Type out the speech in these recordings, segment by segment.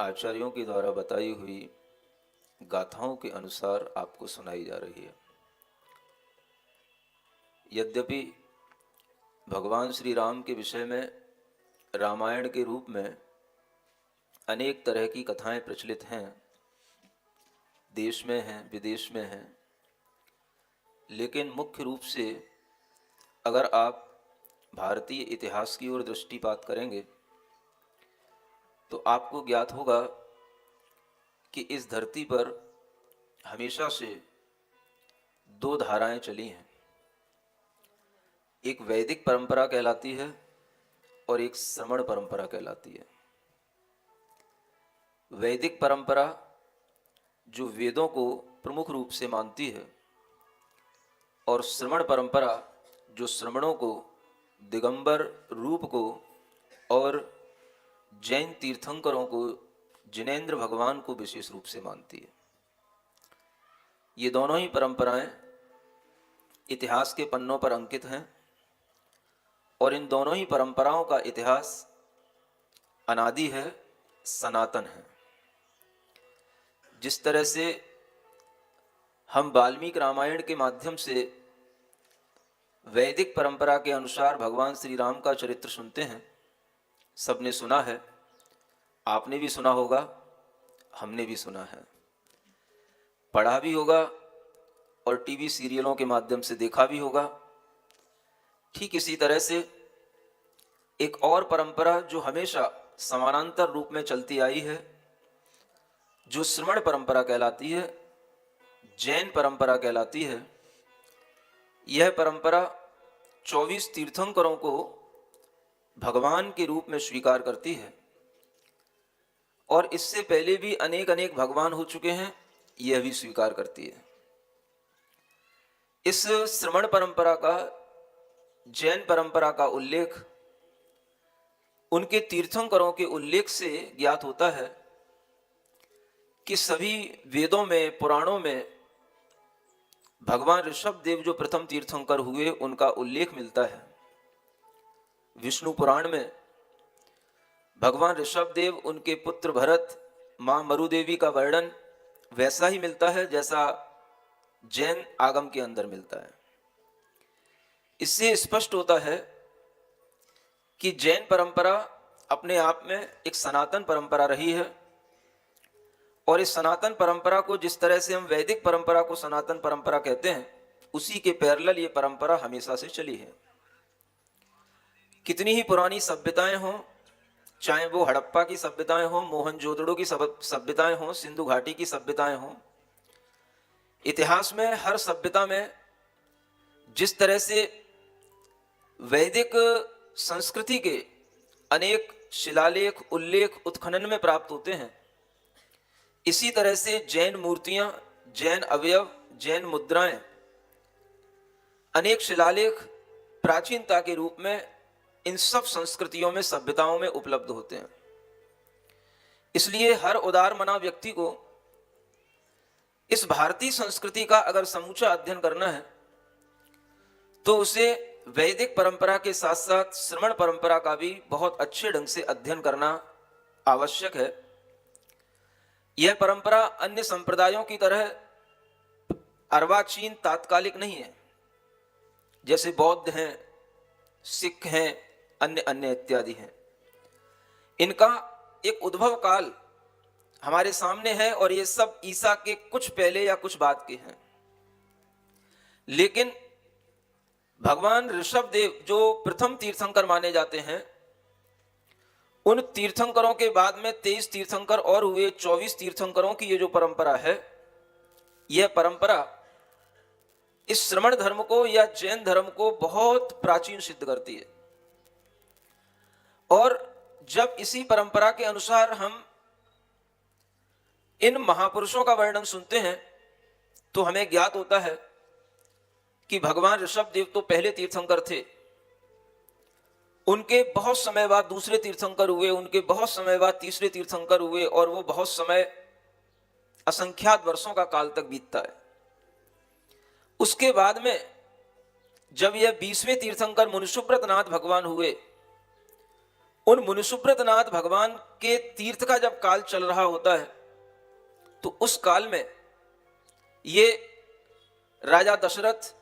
आचार्यों के द्वारा बताई हुई गाथाओं के अनुसार आपको सुनाई जा रही है। यद्यपि भगवान श्री राम के विषय में रामायण के रूप में अनेक तरह की कथाएं प्रचलित हैं, देश में हैं, विदेश में हैं, लेकिन मुख्य रूप से अगर आप भारतीय इतिहास की ओर दृष्टिपात करेंगे तो आपको ज्ञात होगा कि इस धरती पर हमेशा से दो धाराएं चली हैं। एक वैदिक परंपरा कहलाती है और एक श्रमण परंपरा कहलाती है। वैदिक परंपरा जो वेदों को प्रमुख रूप से मानती है और श्रमण परंपरा जो श्रमणों को, दिगंबर रूप को और जैन तीर्थंकरों को, जिनेंद्र भगवान को विशेष रूप से मानती है। ये दोनों ही परंपराएं इतिहास के पन्नों पर अंकित हैं और इन दोनों ही परंपराओं का इतिहास अनादि है, सनातन है। जिस तरह से हम वाल्मीकि रामायण के माध्यम से वैदिक परंपरा के अनुसार भगवान श्री राम का चरित्र सुनते हैं, सबने सुना है, आपने भी सुना होगा, हमने भी सुना है, पढ़ा भी होगा और टीवी सीरियलों के माध्यम से देखा भी होगा। ठीक इसी तरह से एक और परंपरा जो हमेशा समानांतर रूप में चलती आई है, जो श्रमण परंपरा कहलाती है, जैन परंपरा कहलाती है। यह परंपरा 24 तीर्थंकरों को भगवान के रूप में स्वीकार करती है और इससे पहले भी अनेक अनेक भगवान हो चुके हैं, यह भी स्वीकार करती है। इस श्रमण परंपरा का, जैन परंपरा का उल्लेख उनके तीर्थंकरों के उल्लेख से ज्ञात होता है कि सभी वेदों में, पुराणों में भगवान ऋषभ देव जो प्रथम तीर्थंकर हुए उनका उल्लेख मिलता है। विष्णु पुराण में भगवान ऋषभ देव, उनके पुत्र भरत, मां मरुदेवी का वर्णन वैसा ही मिलता है जैसा जैन आगम के अंदर मिलता है। इससे स्पष्ट होता है कि जैन परंपरा अपने आप में एक सनातन परंपरा रही है और इस सनातन परंपरा को, जिस तरह से हम वैदिक परंपरा को सनातन परंपरा कहते हैं, उसी के पैरेलल ये परंपरा हमेशा से चली है। कितनी ही पुरानी सभ्यताएं हों, चाहे वो हड़प्पा की सभ्यताएं हों, मोहनजोदड़ो की सभ्यताएं हों, सिंधु घाटी की सभ्यताएं हों, इतिहास में हर सभ्यता में जिस तरह से वैदिक संस्कृति के अनेक शिलालेख, उल्लेख उत्खनन में प्राप्त होते हैं, इसी तरह से जैन मूर्तियां, जैन अवयव, जैन मुद्राएं, अनेक शिलालेख प्राचीनता के रूप में इन सब संस्कृतियों में, सभ्यताओं में उपलब्ध होते हैं। इसलिए हर उदार मना व्यक्ति को इस भारतीय संस्कृति का अगर समूचा अध्ययन करना है तो उसे वैदिक परंपरा के साथ साथ श्रमण परंपरा का भी बहुत अच्छे ढंग से अध्ययन करना आवश्यक है। यह परंपरा अन्य संप्रदायों की तरह अर्वाचीन, तात्कालिक नहीं है, जैसे बौद्ध हैं, सिख हैं, अन्य अन्य इत्यादि हैं। इनका एक उद्भव काल हमारे सामने है और ये सब ईसा के कुछ पहले या कुछ बाद के हैं। लेकिन भगवान ऋषभ देव जो प्रथम तीर्थंकर माने जाते हैं, उन तीर्थंकरों के बाद में 23 तीर्थंकर और हुए, 24 तीर्थंकरों की ये जो परंपरा है, यह परंपरा इस श्रमण धर्म को या जैन धर्म को बहुत प्राचीन सिद्ध करती है। और जब इसी परंपरा के अनुसार हम इन महापुरुषों का वर्णन सुनते हैं तो हमें ज्ञात होता है कि भगवान ऋषभ देव तो पहले तीर्थंकर थे, उनके बहुत समय बाद दूसरे तीर्थंकर हुए, उनके बहुत समय बाद तीसरे तीर्थंकर हुए और वो बहुत समय, असंख्यात वर्षों का काल तक बीतता है। उसके बाद में जब यह 20वें तीर्थंकर मुनिसुब्रत नाथ भगवान हुए उन मुनिसुब्रतनाथ भगवान के तीर्थ का जब काल चल रहा होता है तो उस काल में ये राजा दशरथ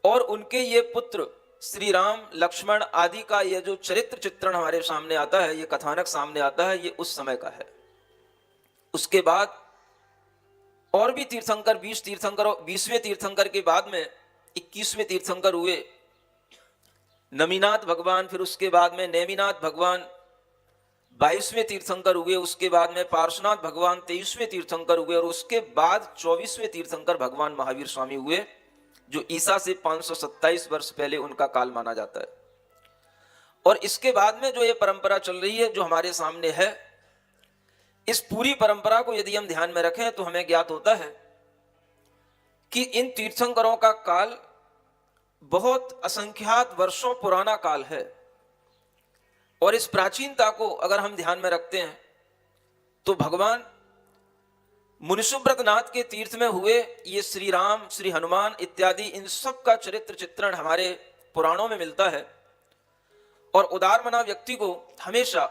और उनके ये पुत्र श्री राम लक्ष्मण आदि का ये जो चरित्र चित्रण हमारे सामने आता है, ये कथानक सामने आता है, ये उस समय का है। उसके बाद और भी तीर्थंकर 20 तीर्थंकर, 20वें तीर्थंकर के बाद में 21वें तीर्थंकर हुए नमीनाथ भगवान, फिर उसके बाद में नेमिनाथ भगवान 22वें तीर्थंकर हुए, उसके बाद में पार्श्वनाथ भगवान 23वें तीर्थंकर हुए और उसके बाद 24वें तीर्थंकर भगवान महावीर स्वामी हुए, जो ईसा से 527 वर्ष पहले उनका काल माना जाता है। और इसके बाद में जो ये परंपरा चल रही है जो हमारे सामने है, इस पूरी परंपरा को यदि हम ध्यान में रखें तो हमें ज्ञात होता है कि इन तीर्थंकरों का काल बहुत असंख्यात वर्षों पुराना काल है। और इस प्राचीनता को अगर हम ध्यान में रखते हैं तो भगवान मुनिसुब्रतनाथ के तीर्थ में हुए ये श्री राम, श्री हनुमान इत्यादि इन सब का चरित्र चित्रण हमारे पुराणों में मिलता है। और उदार मना व्यक्ति को हमेशा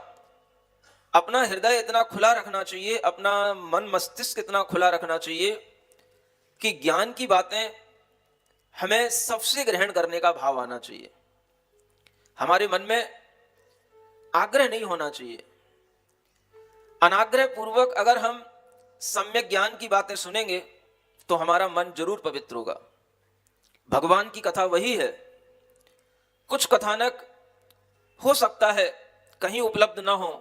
अपना हृदय इतना खुला रखना चाहिए, अपना मन मस्तिष्क इतना खुला रखना चाहिए कि ज्ञान की बातें हमें सबसे ग्रहण करने का भाव आना चाहिए। हमारे मन में आग्रह नहीं होना चाहिए। अनाग्रह पूर्वक अगर हम सम्यक ज्ञान की बातें सुनेंगे तो हमारा मन जरूर पवित्र होगा। भगवान की कथा वही है। कुछ कथानक हो सकता है कहीं उपलब्ध ना हो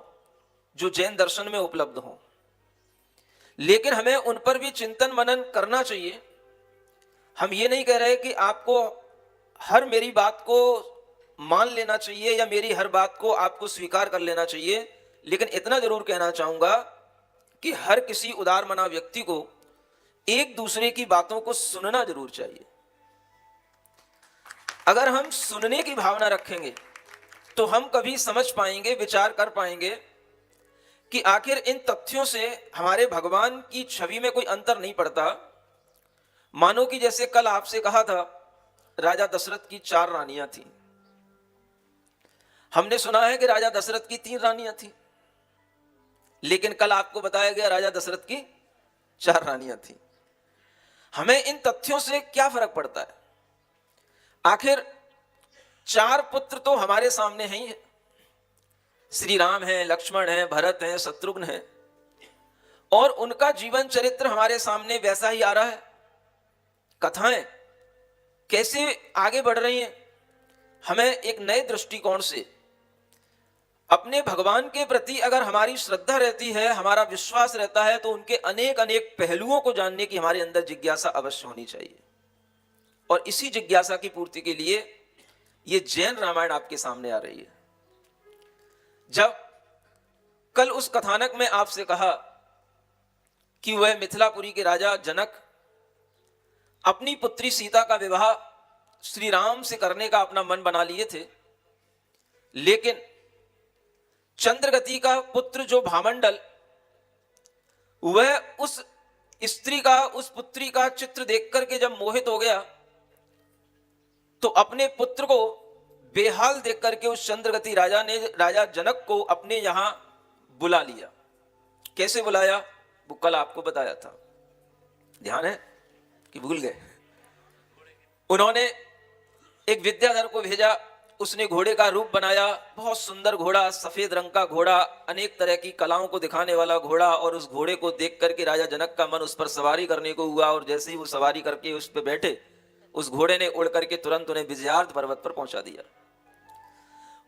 जो जैन दर्शन में उपलब्ध हो, लेकिन हमें उन पर भी चिंतन मनन करना चाहिए। हम ये नहीं कह रहे कि आपको हर मेरी बात को मान लेना चाहिए या मेरी हर बात को आपको स्वीकार कर लेना चाहिए, लेकिन इतना जरूर कहना चाहूंगा कि हर किसी उदार मना व्यक्ति को एक दूसरे की बातों को सुनना जरूर चाहिए। अगर हम सुनने की भावना रखेंगे तो हम कभी समझ पाएंगे, विचार कर पाएंगे कि आखिर इन तथ्यों से हमारे भगवान की छवि में कोई अंतर नहीं पड़ता। मानो कि जैसे कल आपसे कहा था राजा दशरथ की 4 रानियां थी। हमने सुना है कि राजा दशरथ की 3 रानियां थी, लेकिन कल आपको बताया गया राजा दशरथ की 4 रानियां थी। हमें इन तथ्यों से क्या फर्क पड़ता है? आखिर 4 पुत्र तो हमारे सामने ही हैं। श्री राम हैं, लक्ष्मण हैं, भरत हैं, शत्रुघ्न हैं, और उनका जीवन चरित्र हमारे सामने वैसा ही आ रहा है। कथाएं कैसे आगे बढ़ रही हैं, हमें एक नए दृष्टिकोण से अपने भगवान के प्रति अगर हमारी श्रद्धा रहती है, हमारा विश्वास रहता है, तो उनके अनेक अनेक पहलुओं को जानने की हमारे अंदर जिज्ञासा अवश्य होनी चाहिए। और इसी जिज्ञासा की पूर्ति के लिए ये जैन रामायण आपके सामने आ रही है। जब कल उस कथानक में आपसे कहा कि वह मिथिलापुरी के राजा जनक अपनी पुत्री सीता का विवाह श्री राम से करने का अपना मन बना लिए थे, लेकिन चंद्रगति का पुत्र जो भामंडल, वह उस स्त्री का, उस पुत्री का चित्र देख करके जब मोहित हो गया तो अपने पुत्र को बेहाल देख करके उस चंद्रगति राजा ने राजा जनक को अपने यहां बुला लिया। कैसे बुलाया वो कल आपको बताया था, ध्यान है कि भूल गए? उन्होंने एक विद्याधर को भेजा, उसने घोड़े का रूप बनाया, बहुत सुंदर घोड़ा, सफेद रंग का घोड़ा, अनेक तरह की कलाओं को दिखाने वाला घोड़ा। और उस घोड़े को देख करके राजा जनक का मन उस पर सवारी करने को हुआ, और जैसे ही वो सवारी करके उस पर बैठे, उस घोड़े ने उड़ करके तुरंत उन्हें विजयार्थ पर्वत पर पहुंचा दिया।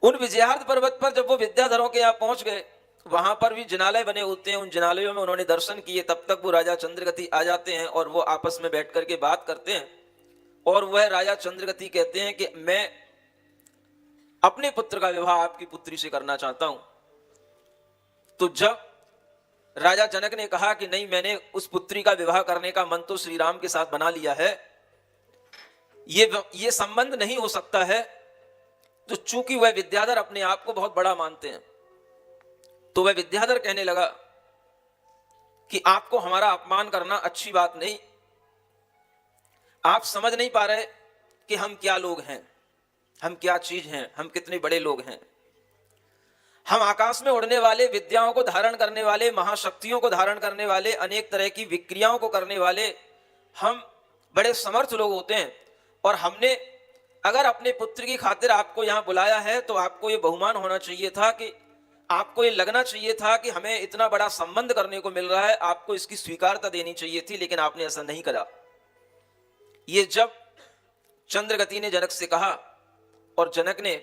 उन विजयार्थ पर्वत पर जब वो विद्याधरों के यहाँ पहुंच गए, वहां पर भी जिनालय बने होते हैं, उन जिनालयों में उन्होंने दर्शन किए। तब तक वो राजा चंद्रगति आ जाते हैं और वो आपस में बैठ करके बात करते हैं। और वह राजा चंद्रगति कहते हैं कि मैं अपने पुत्र का विवाह आपकी पुत्री से करना चाहता हूं। तो जब राजा जनक ने कहा कि नहीं, मैंने उस पुत्री का विवाह करने का मन तो श्री राम के साथ बना लिया है, ये संबंध नहीं हो सकता है, तो चूंकि वह विद्याधर अपने आप को बहुत बड़ा मानते हैं, तो वह विद्याधर कहने लगा कि आपको हमारा अपमान करना अच्छी बात नहीं। आप समझ नहीं पा रहे कि हम क्या लोग हैं, हम क्या चीज हैं, हम कितने बड़े लोग हैं। हम आकाश में उड़ने वाले, विद्याओं को धारण करने वाले, महाशक्तियों को धारण करने वाले, अनेक तरह की विक्रियाओं को करने वाले हम बड़े समर्थ लोग होते हैं। और हमने अगर अपने पुत्र की खातिर आपको यहाँ बुलाया है तो आपको ये बहुमान होना चाहिए था, कि आपको ये लगना चाहिए था कि हमें इतना बड़ा संबंध करने को मिल रहा है, आपको इसकी स्वीकारता देनी चाहिए थी, लेकिन आपने ऐसा नहीं करा। ये जब चंद्रगति ने जनक से कहा और जनक ने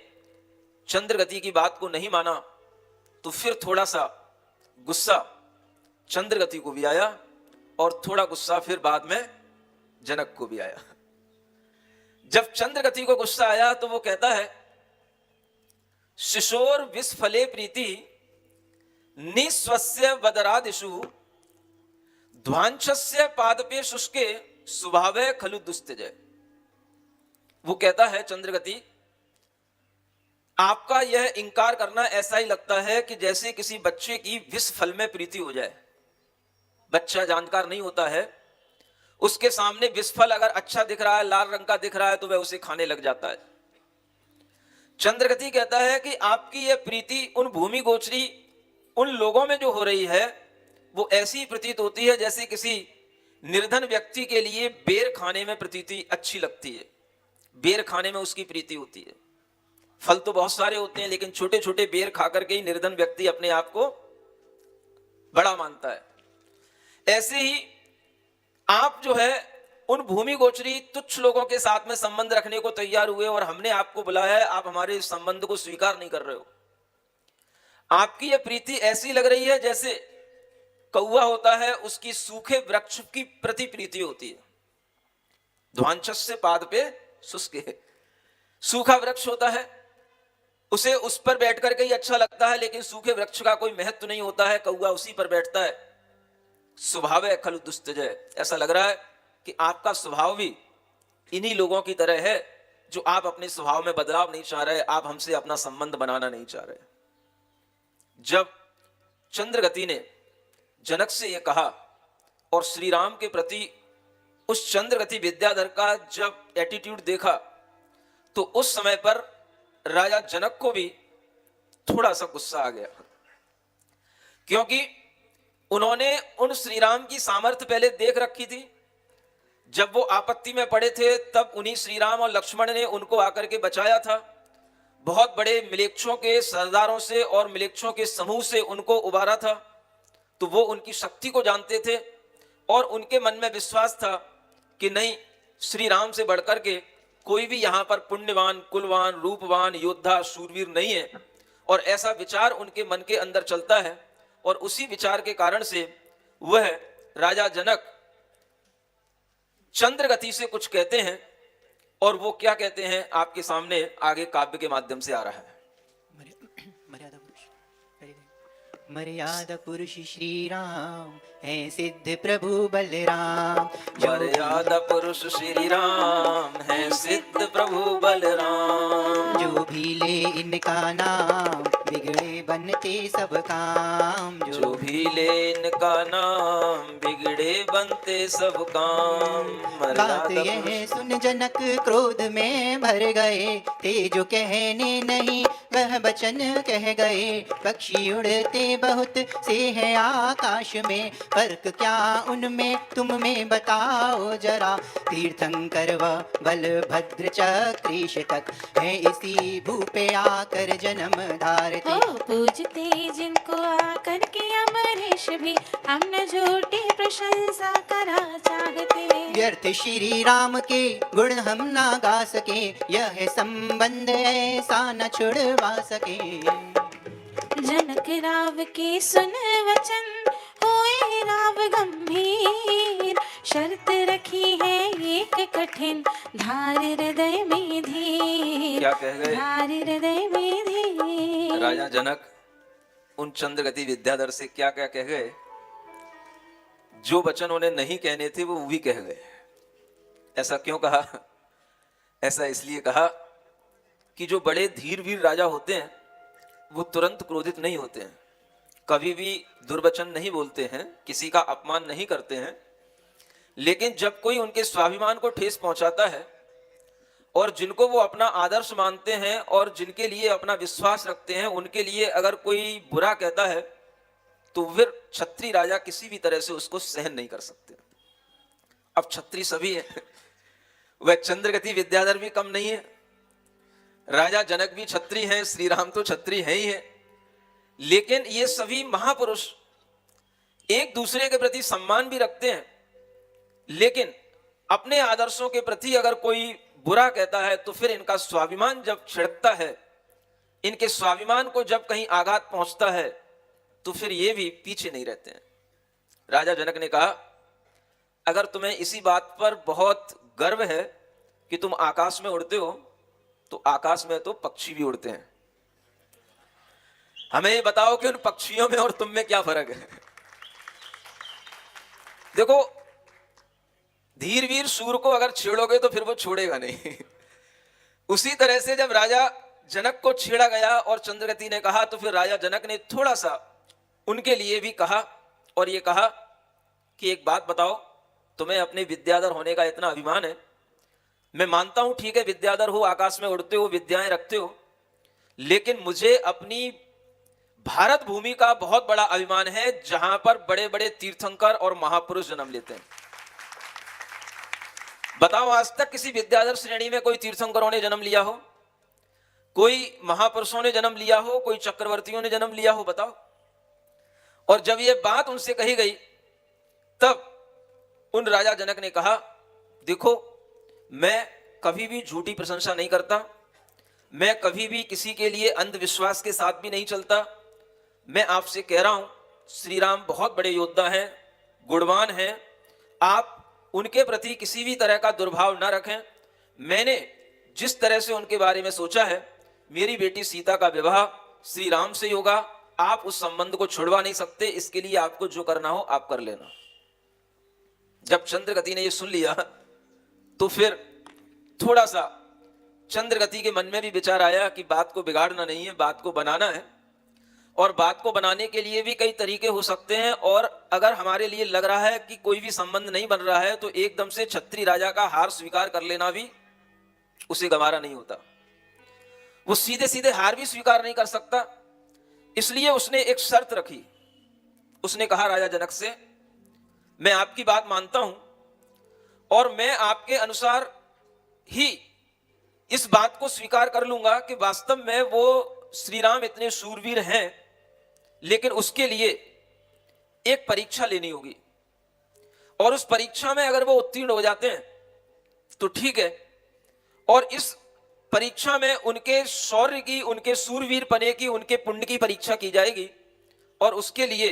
चंद्रगति की बात को नहीं माना, तो फिर थोड़ा सा गुस्सा चंद्रगति को भी आया और थोड़ा गुस्सा फिर बाद में जनक को भी आया। जब चंद्रगति को गुस्सा आया तो वो कहता है, शिशोर विस्फले प्रीति निस्वस्य वदरादिषु ध्वांचस्य पादपे शुष्के स्वभावे खलु दुस्त्यज। वो कहता है, चंद्रगति, आपका यह इंकार करना ऐसा ही लगता है कि जैसे किसी बच्चे की विष फल में प्रीति हो जाए। बच्चा जानकार नहीं होता है, उसके सामने विष फल अगर अच्छा दिख रहा है, लाल रंग का दिख रहा है, तो वह उसे खाने लग जाता है। चंद्रगति कहता है कि आपकी यह प्रीति उन भूमि गोचरी उन लोगों में जो हो रही है, वो ऐसी प्रतीत होती है जैसे किसी निर्धन व्यक्ति के लिए बेर खाने में प्रतीति अच्छी लगती है। बेर खाने में उसकी प्रीति होती है। फल तो बहुत सारे होते हैं, लेकिन छोटे छोटे बेर खाकर के ही निर्धन व्यक्ति अपने आप को बड़ा मानता है। ऐसे ही आप जो है उन भूमि गोचरी तुच्छ लोगों के साथ में संबंध रखने को तैयार हुए और हमने आपको बुलाया है, आप हमारे इस संबंध को स्वीकार नहीं कर रहे हो। आपकी यह प्रीति ऐसी लग रही है जैसे कौवा होता है, उसकी सूखे वृक्ष की प्रति प्रीति होती है। ध्वांचस्य पाद पे शुष्के, सूखा वृक्ष होता है, उसे उस पर बैठ करके ही अच्छा लगता है, लेकिन सूखे वृक्ष का कोई महत्व नहीं होता है, कौवा उसी पर बैठता है। स्वभाव है खलु दुस्तज। ऐसा लग रहा है कि आपका स्वभाव भी इन्हीं लोगों की तरह है, जो आप अपने स्वभाव में बदलाव नहीं चाह रहे, आप हमसे अपना संबंध बनाना नहीं चाह रहे। जब चंद्रगति ने जनक से यह कहा और श्री राम के प्रति उस चंद्रगति विद्याधर का जब एटीट्यूड देखा, तो उस समय पर राजा जनक को भी थोड़ा सा गुस्सा आ गया, क्योंकि उन्होंने उन श्री राम की सामर्थ्य पहले देख रखी थी। जब वो आपत्ति में पड़े थे तब उन्हीं श्री राम और लक्ष्मण ने उनको आकर के बचाया था। बहुत बड़े मिलेच्छों के सरदारों से और मिलेच्छों के समूह से उनको उबारा था, तो वो उनकी शक्ति को जानते थे और उनके मन में विश्वास था कि नहीं, श्री राम से बढ़कर के कोई भी यहाँ पर पुण्यवान, कुलवान, रूपवान, योद्धा, शूरवीर नहीं है। और ऐसा विचार उनके मन के अंदर चलता है और उसी विचार के कारण से वह राजा जनक चंद्रगति से कुछ कहते हैं, और वो क्या कहते हैं आपके सामने आगे काव्य के माध्यम से आ रहा है। मर्यादा पुरुष श्री राम है सिद्ध प्रभु बलराम। मर्यादा पुरुष श्री राम है सिद्ध प्रभु बलराम। जो भी ले इनका नाम बिगड़े बनते सब काम। जो भी ले इनका नाम बिगड़े बनते सब काम। बात यह सुन जनक क्रोध में भर गए थे, जो कहने नहीं वह वचन कह गए। पक्षी उड़ते बहुत से हैं आकाश में, फर्क क्या उनमें तुम में बताओ जरा। तीर्थंकर व बलभद्र चक्रीश तक है इसी भू पे आकर जन्म धारते। हो पूजते जिनको आकर के अमरेश भी, हम न झूठी प्रशंसा करा चाहते। व्यर्थ श्री राम के गुण हम ना गा सके, यह संबंध ऐसा न छुड़वा सके। जनक राव के सुन वचन होए राव गंभीर। शर्त रखी है एक कठिन, धार हृदय में धीर। क्या कह गए? धार हृदय में धीर। राजा जनक उन चंद्रगति विद्याधर से क्या क्या कह गए? जो वचन उन्हें नहीं कहने थे वो भी कह गए। ऐसा क्यों कहा? ऐसा इसलिए कहा कि जो बड़े धीर वीर राजा होते हैं वो तुरंत क्रोधित नहीं होते हैं, कभी भी दुर्वचन नहीं बोलते हैं, किसी का अपमान नहीं करते हैं। लेकिन जब कोई उनके स्वाभिमान को ठेस पहुंचाता है, और जिनको वो अपना आदर्श मानते हैं और जिनके लिए अपना विश्वास रखते हैं, उनके लिए अगर कोई बुरा कहता है तो फिर क्षत्रिय राजा किसी भी तरह से उसको सहन नहीं कर सकते। अब क्षत्रिय सभी है, वह चंद्रगति विद्याधर भी कम नहीं है, राजा जनक भी क्षत्रिय हैं, श्री राम तो क्षत्रिय है ही है, लेकिन ये सभी महापुरुष एक दूसरे के प्रति सम्मान भी रखते हैं, लेकिन अपने आदर्शों के प्रति अगर कोई बुरा कहता है तो फिर इनका स्वाभिमान जब छिड़कता है, इनके स्वाभिमान को जब कहीं आघात पहुंचता है तो फिर ये भी पीछे नहीं रहते हैं। राजा जनक ने कहा, अगर तुम्हें इसी बात पर बहुत गर्व है कि तुम आकाश में उड़ते हो, तो आकाश में तो पक्षी भी उड़ते हैं। हमें ये बताओ कि उन पक्षियों में और तुम में क्या फर्क है। देखो, धीर वीर सूर को अगर छेड़ोगे तो फिर वो छोड़ेगा नहीं। उसी तरह से जब राजा जनक को छेड़ा गया और चंद्रगति ने कहा, तो फिर राजा जनक ने थोड़ा सा उनके लिए भी कहा और ये कहा कि एक बात बताओ, तुम्हें अपने विद्याधर होने का इतना अभिमान है, मैं मानता हूं ठीक है विद्याधर हो, आकाश में उड़ते हो, विद्याएं रखते हो, लेकिन मुझे अपनी भारत भूमि का बहुत बड़ा अभिमान है जहां पर बड़े बड़े तीर्थंकर और महापुरुष जन्म लेते हैं। बताओ, आज तक किसी विद्याधर श्रेणी में कोई तीर्थंकरों ने जन्म लिया हो, कोई महापुरुषों ने जन्म लिया हो, कोई चक्रवर्तियों ने जन्म लिया हो, बताओ। और जब यह बात उनसे कही गई तब उन राजा जनक ने कहा, देखो मैं कभी भी झूठी प्रशंसा नहीं करता, मैं कभी भी किसी के लिए अंधविश्वास के साथ भी नहीं चलता। मैं आपसे कह रहा हूं, श्री राम बहुत बड़े योद्धा हैं, गुणवान हैं, आप उनके प्रति किसी भी तरह का दुर्भाव न रखें। मैंने जिस तरह से उनके बारे में सोचा है, मेरी बेटी सीता का विवाह श्री राम से होगा, आप उस संबंध को छुड़वा नहीं सकते, इसके लिए आपको जो करना हो आप कर लेना। जब चंद्रगति ने यह सुन लिया तो फिर थोड़ा सा चंद्रगति के मन में भी विचार आया कि बात को बिगाड़ना नहीं है, बात को बनाना है, और बात को बनाने के लिए भी कई तरीके हो सकते हैं। और अगर हमारे लिए लग रहा है कि कोई भी संबंध नहीं बन रहा है तो एकदम से क्षत्रिय राजा का हार स्वीकार कर लेना भी उसे गवारा नहीं होता। वो सीधे सीधे हार भी स्वीकार नहीं कर सकता, इसलिए उसने एक शर्त रखी। उसने कहा राजा जनक से, मैं आपकी बात मानता हूं और मैं आपके अनुसार ही इस बात को स्वीकार कर लूंगा कि वास्तव में वो श्री राम इतने शूरवीर हैं, लेकिन उसके लिए एक परीक्षा लेनी होगी, और उस परीक्षा में अगर वो उत्तीर्ण हो जाते हैं तो ठीक है, और इस परीक्षा में उनके शौर्य की, उनके शूरवीर पने की, उनके पुण्य की परीक्षा की जाएगी। और उसके लिए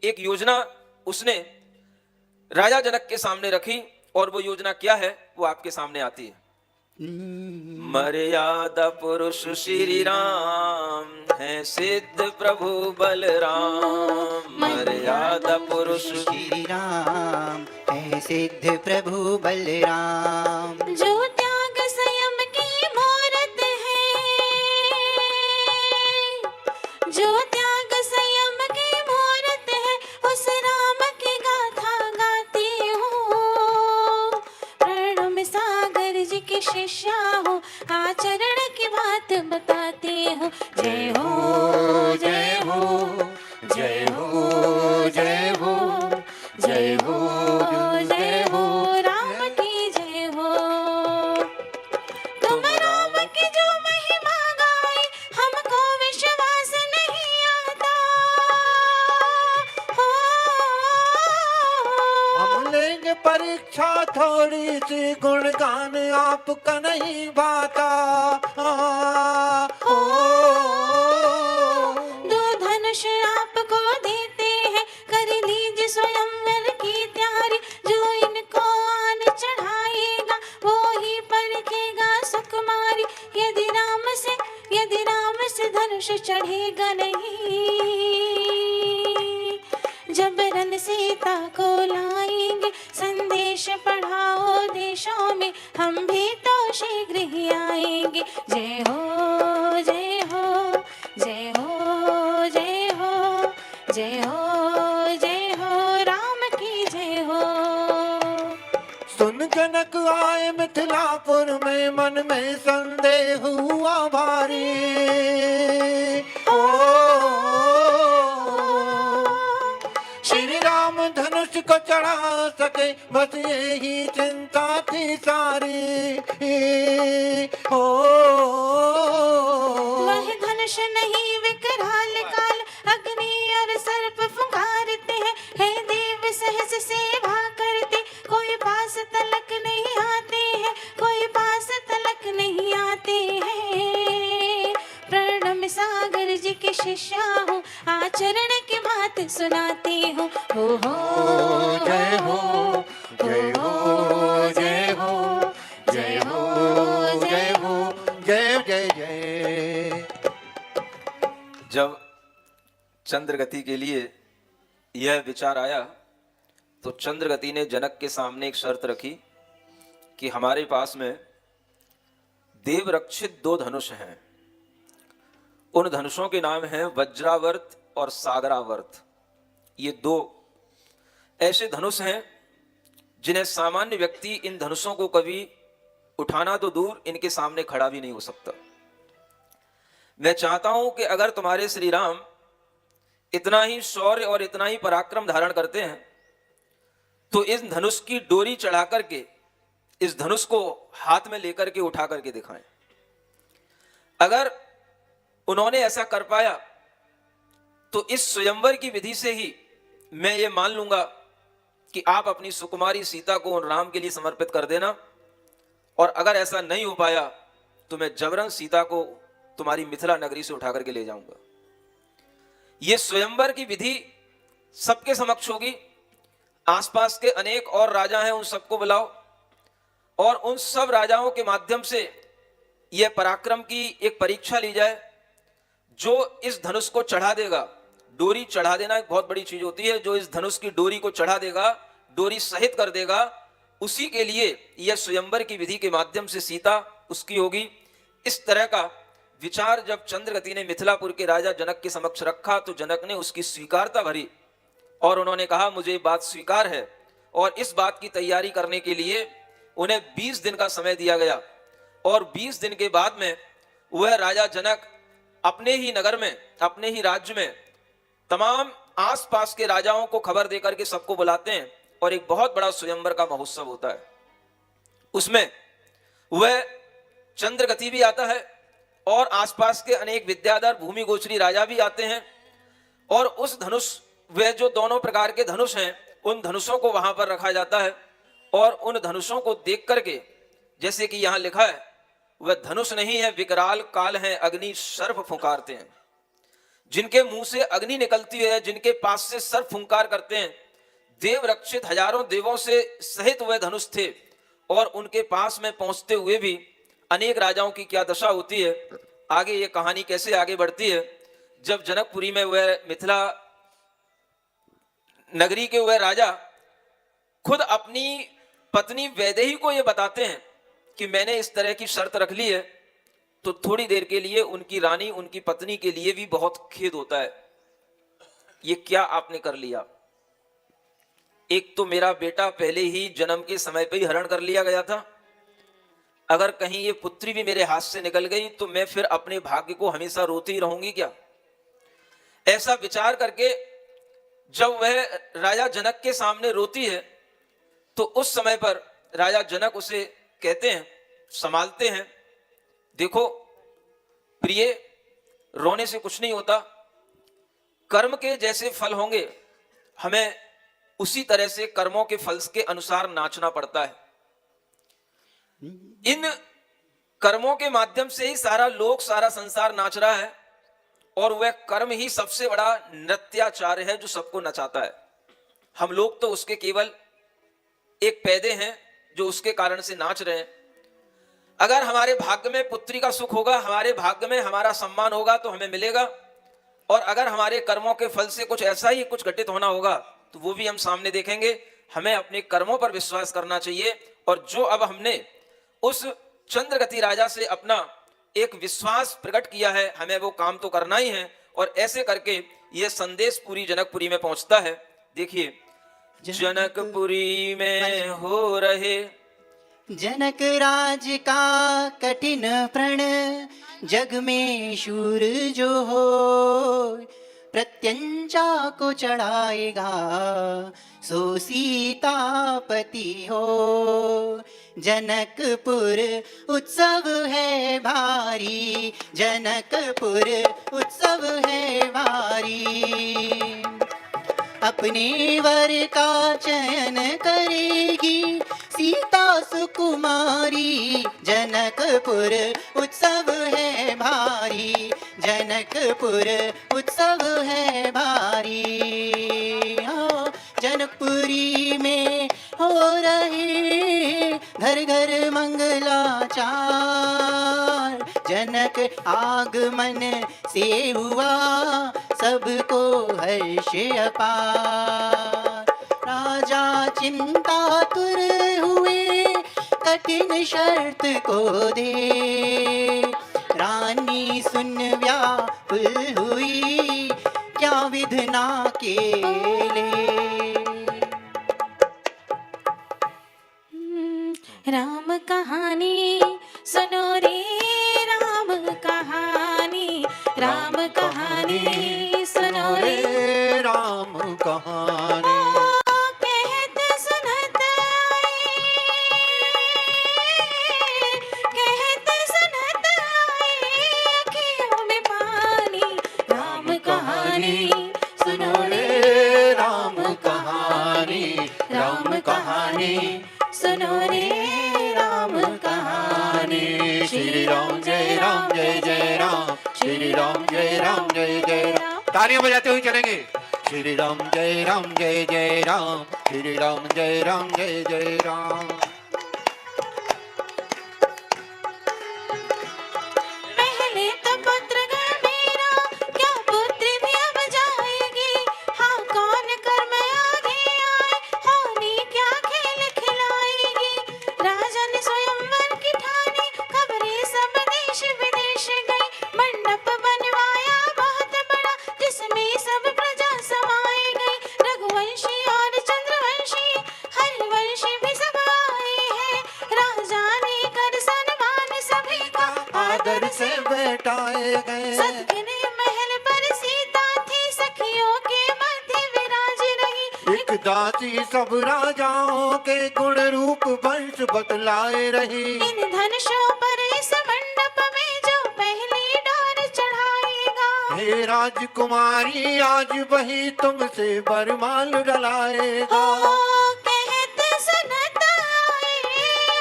एक योजना उसने राजा जनक के सामने रखी, और वो योजना क्या है वो आपके सामने आती है। मर्यादा पुरुष श्री राम है, सिद्ध प्रभु बलराम। मर्यादा पुरुष श्री राम है, सिद्ध प्रभु बलराम। जो त्याग संयम की मूरत है, जो त्याग संयम की मूरत है, उस राम की गाथा गाती हूँ। प्रणम सागर जी की शिष्या हूँ, आचरण की बात बताती हूँ। जय हो जय हो जय हो जय हो जय हो जय हो, राम की जय हो। तुम राम की जो महिमा गाए, हमको विश्वास नहीं आता। हो हम लेंगे परीक्षा थोड़ी सी, गुणगान आपका नहीं भाता। दो धनुष आपको देते हैं, कर लीजिए स्वयंवर की तैयारी। जो इनको आन चढ़ाएगा वो ही परखेगा सुकुमारी। यदि राम से धनुष चढ़ेगा नहीं, जबरन सीता को लाएंगे। संदेश पढ़ाओ देशों में, हम भी तो शीघ्र ही आएंगे। जय हो जय हो जय हो जय हो जय हो जय हो, राम की जय हो। सुन जनक आए मिथिलापुर में, मन में संदेह हुआ भारी। ओ श्री राम धनुष को चढ़ा सके, बस यही चिंता थी सारी। ओ वह धनुष नहीं विकराल काल, अग्नि और सर्प फुकारते हैं। हे देव सहज सेवा करते, कोई पास तलक नहीं आते हैं, कोई पास तलक नहीं आते हैं। प्रणम सागर जी के शिष्या हूँ, आचरण की बात सुनाती हूँ। हो जय हो जय हो जय हो जय हो जय हो जय जय जय। जब चंद्रगति के लिए यह विचार आया तो चंद्रगति ने जनक के सामने एक शर्त रखी कि हमारे पास में देव रक्षित 2 धनुष हैं। उन धनुषों के नाम हैं वज्रावर्त और सागरावर्त। ये 2 ऐसे धनुष हैं जिन्हें सामान्य व्यक्ति इन धनुषों को कभी उठाना तो दूर, इनके सामने खड़ा भी नहीं हो सकता। मैं चाहता हूं कि अगर तुम्हारे श्री राम इतना ही शौर्य और इतना ही पराक्रम धारण करते हैं तो इस धनुष की डोरी चढ़ा करके इस धनुष को हाथ में लेकर के उठा करके दिखाएं। अगर उन्होंने ऐसा कर पाया तो इस स्वयंवर की विधि से ही मैं ये मान लूंगा कि आप अपनी सुकुमारी सीता को उन राम के लिए समर्पित कर देना। और अगर ऐसा नहीं हो पाया तो मैं जबरन सीता को तुम्हारी मिथिला नगरी से उठा करके ले जाऊंगा। यह स्वयंवर की विधि सबके समक्ष होगी। आसपास के अनेक और राजा हैं, उन सबको बुलाओ और उन सब राजाओं के माध्यम से यह पराक्रम की एक परीक्षा ली जाए। जो इस धनुष को चढ़ा देगा, डोरी चढ़ा देना एक बहुत बड़ी चीज होती है, जो इस धनुष की डोरी को चढ़ा देगा, डोरी सहित कर देगा, उसी के लिए यह स्वयंवर की विधि के माध्यम से सीता उसकी होगी। इस तरह का विचार जब चंद्रगति ने मिथिलापुर के राजा जनक के समक्ष रखा तो जनक ने उसकी स्वीकारता भरी और उन्होंने कहा मुझे बात स्वीकार है। और इस बात की तैयारी करने के लिए उन्हें 20 दिन का समय दिया गया और 20 दिन के बाद में वह राजा जनक अपने ही नगर में, अपने ही राज्य में तमाम आसपास के राजाओं को खबर देकर के सबको बुलाते हैं और एक बहुत बड़ा स्वयंवर का महोत्सव होता है। उसमें वह चंद्रगति भी आता है और आसपास के अनेक विद्याधर भूमि गोचरी राजा भी आते हैं और उस धनुष, वे जो दोनों प्रकार के धनुष हैं, उन धनुषों को वहां पर रखा जाता है और उन धनुषों को देख करके, जैसे कि यहां लिखा है, वह धनुष नहीं है विकराल काल है, अग्नि सर्प फुंकारते हैं। जिनके मुंह से अग्नि निकलती है, जिनके पास से सर्प फुंकार करते हैं, देव रक्षित हजारों देवों से सहित वह धनुष थे और उनके पास में पहुंचते हुए भी अनेक राजाओं की क्या दशा होती है। आगे ये कहानी कैसे आगे बढ़ती है। जब जनकपुरी में वह मिथिला नगरी के वह राजा खुद अपनी पत्नी वैदेही को यह बताते हैं कि मैंने इस तरह की शर्त रख ली है, तो थोड़ी देर के लिए उनकी रानी, उनकी पत्नी के लिए भी बहुत खेद होता है। ये क्या आपने कर लिया? एक तो मेरा बेटा पहले ही जन्म के समय पे ही हरण कर लिया गया था, अगर कहीं ये पुत्री भी मेरे हाथ से निकल गई तो मैं फिर अपने भाग्य को हमेशा रोती ही रहूंगी क्या? ऐसा विचार करके जब वह राजा जनक के सामने रोती है तो उस समय पर राजा जनक उसे कहते हैं, संभालते हैं, देखो प्रिय, रोने से कुछ नहीं होता, कर्म के जैसे फल होंगे हमें उसी तरह से कर्मों के फल के अनुसार नाचना पड़ता है। इन कर्मों के माध्यम से ही सारा लोक, सारा संसार नाच रहा है और वह कर्म ही सबसे बड़ा नृत्याचार्य है जो सबको नचाता है। हम लोग तो उसके केवल एक पैदे हैं जो उसके कारण से नाच रहे हैं। अगर हमारे भाग्य में पुत्री का सुख होगा, हमारे भाग्य में हमारा सम्मान होगा तो हमें मिलेगा, और अगर हमारे कर्मों के फल से कुछ ऐसा ही कुछ घटित होना होगा तो वो भी हम सामने देखेंगे। हमें अपने कर्मों पर विश्वास करना चाहिए और जो अब हमने उस चंद्रगति राजा से अपना एक विश्वास प्रकट किया है, हमें वो काम तो करना ही है। और ऐसे करके यह संदेश पूरी जनकपुरी में पहुंचता है। देखिए, जनकपुरी में हो रहे जनक राज का कठिन प्रण जग में शूर जो हो, प्रत्यंचा को चढ़ाएगा सो सीतापति हो। जनकपुर उत्सव है भारी, जनकपुर उत्सव है भारी। अपने वर का चयन करेगी सीता सुकुमारी, जनकपुर उत्सव है भारी, जनकपुर उत्सव है भारी। हो जनकपुरी में हो रहे घर घर मंगलाचार, जनक आगमन से हुआ सबको हर्ष अपार। राजा चिंतातुर हुए कठिन शर्त को दे, रानी सुन व्याकुल हुई क्या विधना केले। राम कहानी सुनो रे, राम कहानी, राम कहानी सुनो रे। राम कहानी कहत सुनत आए, कहत सुनत आए अखियों में पानी। राम कहानी सुनो रे, राम कहानी, राम कहानी सुनो रे, राम कहानी। श्री राम जय राम जय जय राम, श्री राम जय राम जय जय राम। तालियां बजाते हुए चलेंगे। श्री राम जय राम जय जय राम, श्री राम जय राम जय जय राम। पहले तो पुत्र घर मेरा, क्या पुत्री भी अब जाएगी। हाँ कौन कर्म आगे आए, होनी क्या खेल खिलाएगी। राजा ने स्वयंवर की ठानी, खबरें सब देश विदेश गई। मंडप बनवाया बहुत बड़ा, जिसमें सब प्रजा समाई गई। रघुवंशी और चंद्रवंशी, हरिवंशी भी सब आए हैं। राजा ने कर सन्मान सभी का, आदर से बैठाए गए। सदगुने महल पर सीता थी, सखियों के मध्य विराज रही। एक दासी सब राजाओं के गुण रूप वंश बतलाए रही। इन धनुषों पर इस मंडप में जो पहली डोर चढ़ाएगा। हे राजकुमारी आज वही तुमसे बरमाल डलाएगा। ओ कहत सुनत आए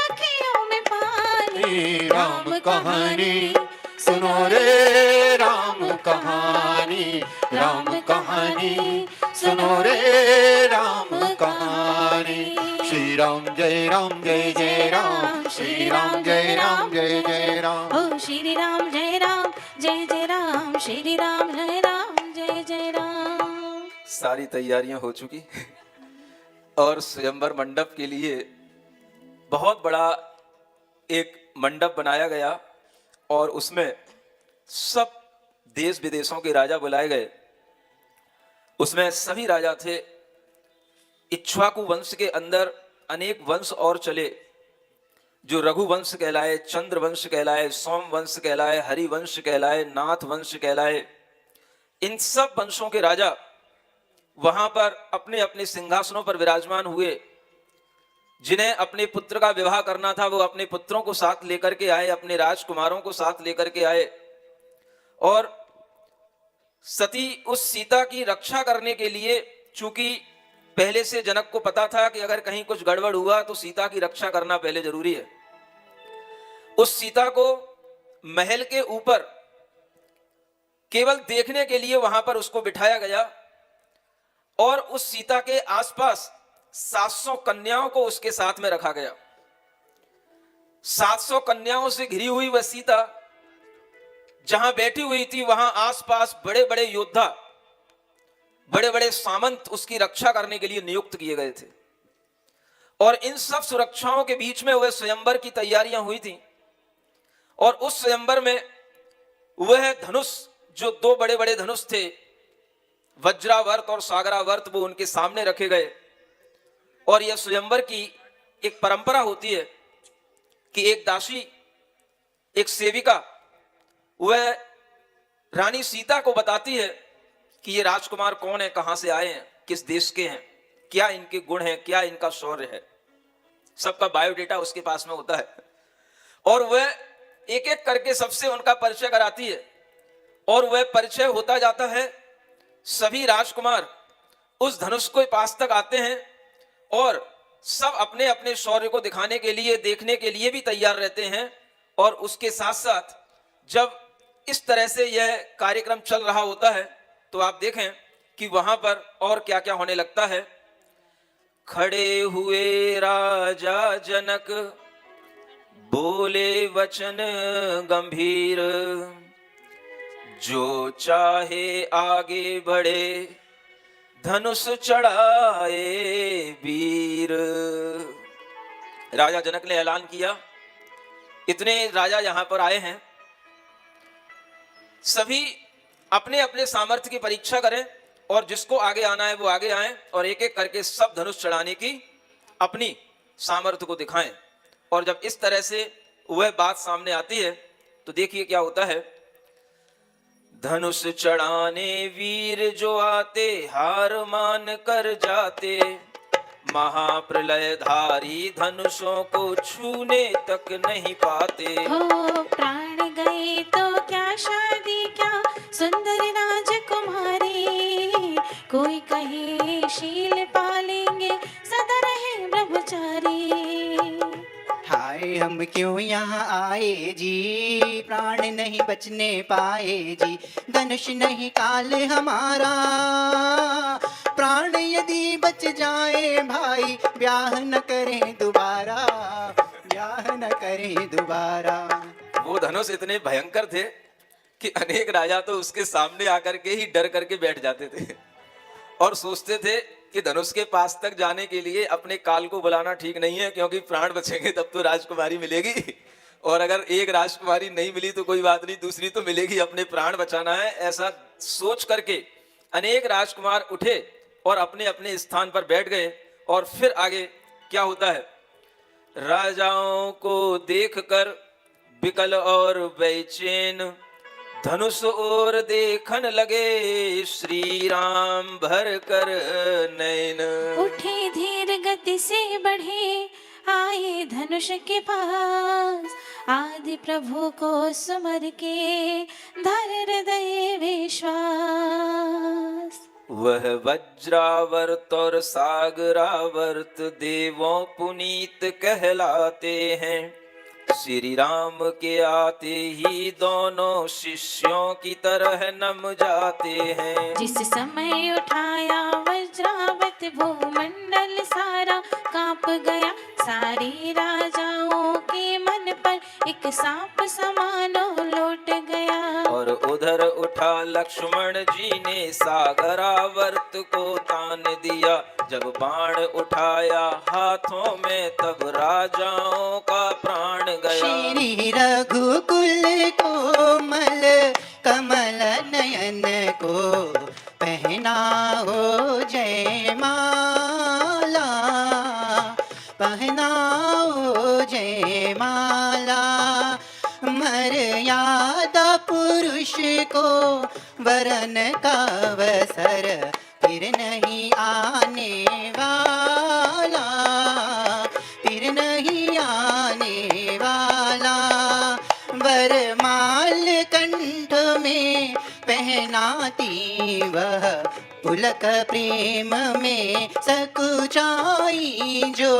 अखियों में पानी। राम कहानी सुनो रे, राम कहानी, राम कहानी सुनो रे, राम कहानी। श्री राम जय राम जय जय राम, श्री राम जय राम जय जय राम। ओ श्री राम जय राम जय जय राम, श्री राम जय राम जय जय राम। सारी तैयारियां हो चुकी और स्वयंवर मंडप के लिए बहुत बड़ा एक मंडप बनाया गया और उसमें सब देश विदेशों के राजा बुलाए गए। उसमें सभी राजा थे। इक्ष्वाकु वंश के अंदर अनेक वंश और चले, जो रघुवंश कहलाए, चंद्र वंश कहलाए, सोम वंश कहलाए, हरिवंश कहलाए, नाथ वंश कहलाए। इन सब वंशों के राजा वहां पर अपने अपने सिंहासनों पर विराजमान हुए। जिन्हें अपने पुत्र का विवाह करना था वो अपने पुत्रों को साथ लेकर के आए, अपने राजकुमारों को साथ लेकर के आए। और सती उस सीता की रक्षा करने के लिए, चूंकि पहले से जनक को पता था कि अगर कहीं कुछ गड़बड़ हुआ तो सीता की रक्षा करना पहले जरूरी है, उस सीता को महल के ऊपर केवल देखने के लिए वहां पर उसको बिठाया गया। और उस सीता के आसपास 700 कन्याओं को उसके साथ में रखा गया। 700 कन्याओं से घिरी हुई वह सीता जहां बैठी हुई थी, वहां आसपास बड़े बड़े योद्धा, बड़े बड़े सामंत उसकी रक्षा करने के लिए नियुक्त किए गए थे। और इन सब सुरक्षाओं के बीच में वह स्वयंवर की तैयारियां हुई थी। और उस स्वयंवर में वह धनुष, जो दो बड़े बड़े धनुष थे, वज्रावर्त और सागरावर्त, वो उनके सामने रखे गए। और यह स्वयंवर की एक परंपरा होती है कि एक दासी, एक सेविका, वह रानी सीता को बताती है कि ये राजकुमार कौन है, कहां से आए हैं, किस देश के हैं, क्या इनके गुण हैं, क्या इनका शौर्य है। सबका बायोडेटा उसके पास में होता है और वह एक एक करके सबसे उनका परिचय कराती है और वह परिचय होता जाता है। सभी राजकुमार उस धनुष के पास तक आते हैं और सब अपने अपने शौर्य को दिखाने के लिए, देखने के लिए भी तैयार रहते हैं। और उसके साथ साथ जब इस तरह से यह कार्यक्रम चल रहा होता है तो आप देखें कि वहां पर और क्या क्या होने लगता है। खड़े हुए राजा जनक बोले वचन गंभीर, जो चाहे आगे बढ़े धनुष चढ़ाए वीर। राजा जनक ने ऐलान किया, इतने राजा यहां पर आए हैं, सभी अपने अपने सामर्थ्य की परीक्षा करें और जिसको आगे आना है वो आगे आए और एक एक करके सब धनुष चढ़ाने की अपनी सामर्थ्य को दिखाएं। और जब इस तरह से वह बात सामने आती है तो देखिए क्या होता है। धनुष चढ़ाने वीर जो आते, हार मान कर जाते, महाप्रलय धारी धनुषों को छूने तक नहीं पाते। हो प्राण गए तो क्या शादी, क्या सुंदर राजकुमारी, कोई कहे शील पालेंगे सदा रहे ब्रह्मचारी। हाय हम क्यों यहाँ आए जी, प्राण नहीं बचने पाए जी, धनुष नहीं काल हमारा, प्राण यदि बच जाए भाई ब्याह न करें दोबारा, ब्याह न करें दोबारा। वो धनुष इतने भयंकर थे कि अनेक राजा तो उसके सामने आकर के ही डर करके बैठ जाते थे और सोचते थे कि धनुष के पास तक जाने के लिए अपने काल को बुलाना ठीक नहीं है, क्योंकि प्राण बचेंगे तब तो राजकुमारी मिलेगी और अगर एक राजकुमारी नहीं मिली तो कोई बात नहीं, दूसरी तो मिलेगी, अपने प्राण बचाना है। ऐसा सोच करके अनेक राजकुमार उठे और अपने अपने स्थान पर बैठ गए। और फिर आगे क्या होता है, राजाओं को देखकर विकल और बेचैन धनुष और देखन लगे, श्री राम भर कर नैन। उठे धीर गति से बढ़े, आए धनुष के पास, आदि प्रभु को सुमर के धर हृदय विश्वास। वह वज्रावर्त और सागरावर्त देवों पुनीत कहलाते हैं, श्री राम के आते ही दोनों शिष्यों की तरह नम जाते हैं। जिस समय उठाया वज्रावत भूमंडल सारा कांप गया, सारे राजाओं के मन पर एक सांप समानो लौट गया। और उधर उठा लक्ष्मण जी ने सागरावर्त को तान दिया, जब बाण उठाया हाथों में तब राजाओं का प्राण गया। श्री रघुकुल कोमल कमल नयन को पहनाओ जयमाला, पहनाओ जयमाला, मर्यादा पुरुष को वरन का अवसर फिर नहीं आने वाला, फिर नहीं आने वाला। वरमाल कंठ में पहनाती वह पुलक प्रेम में सकुचाई, जो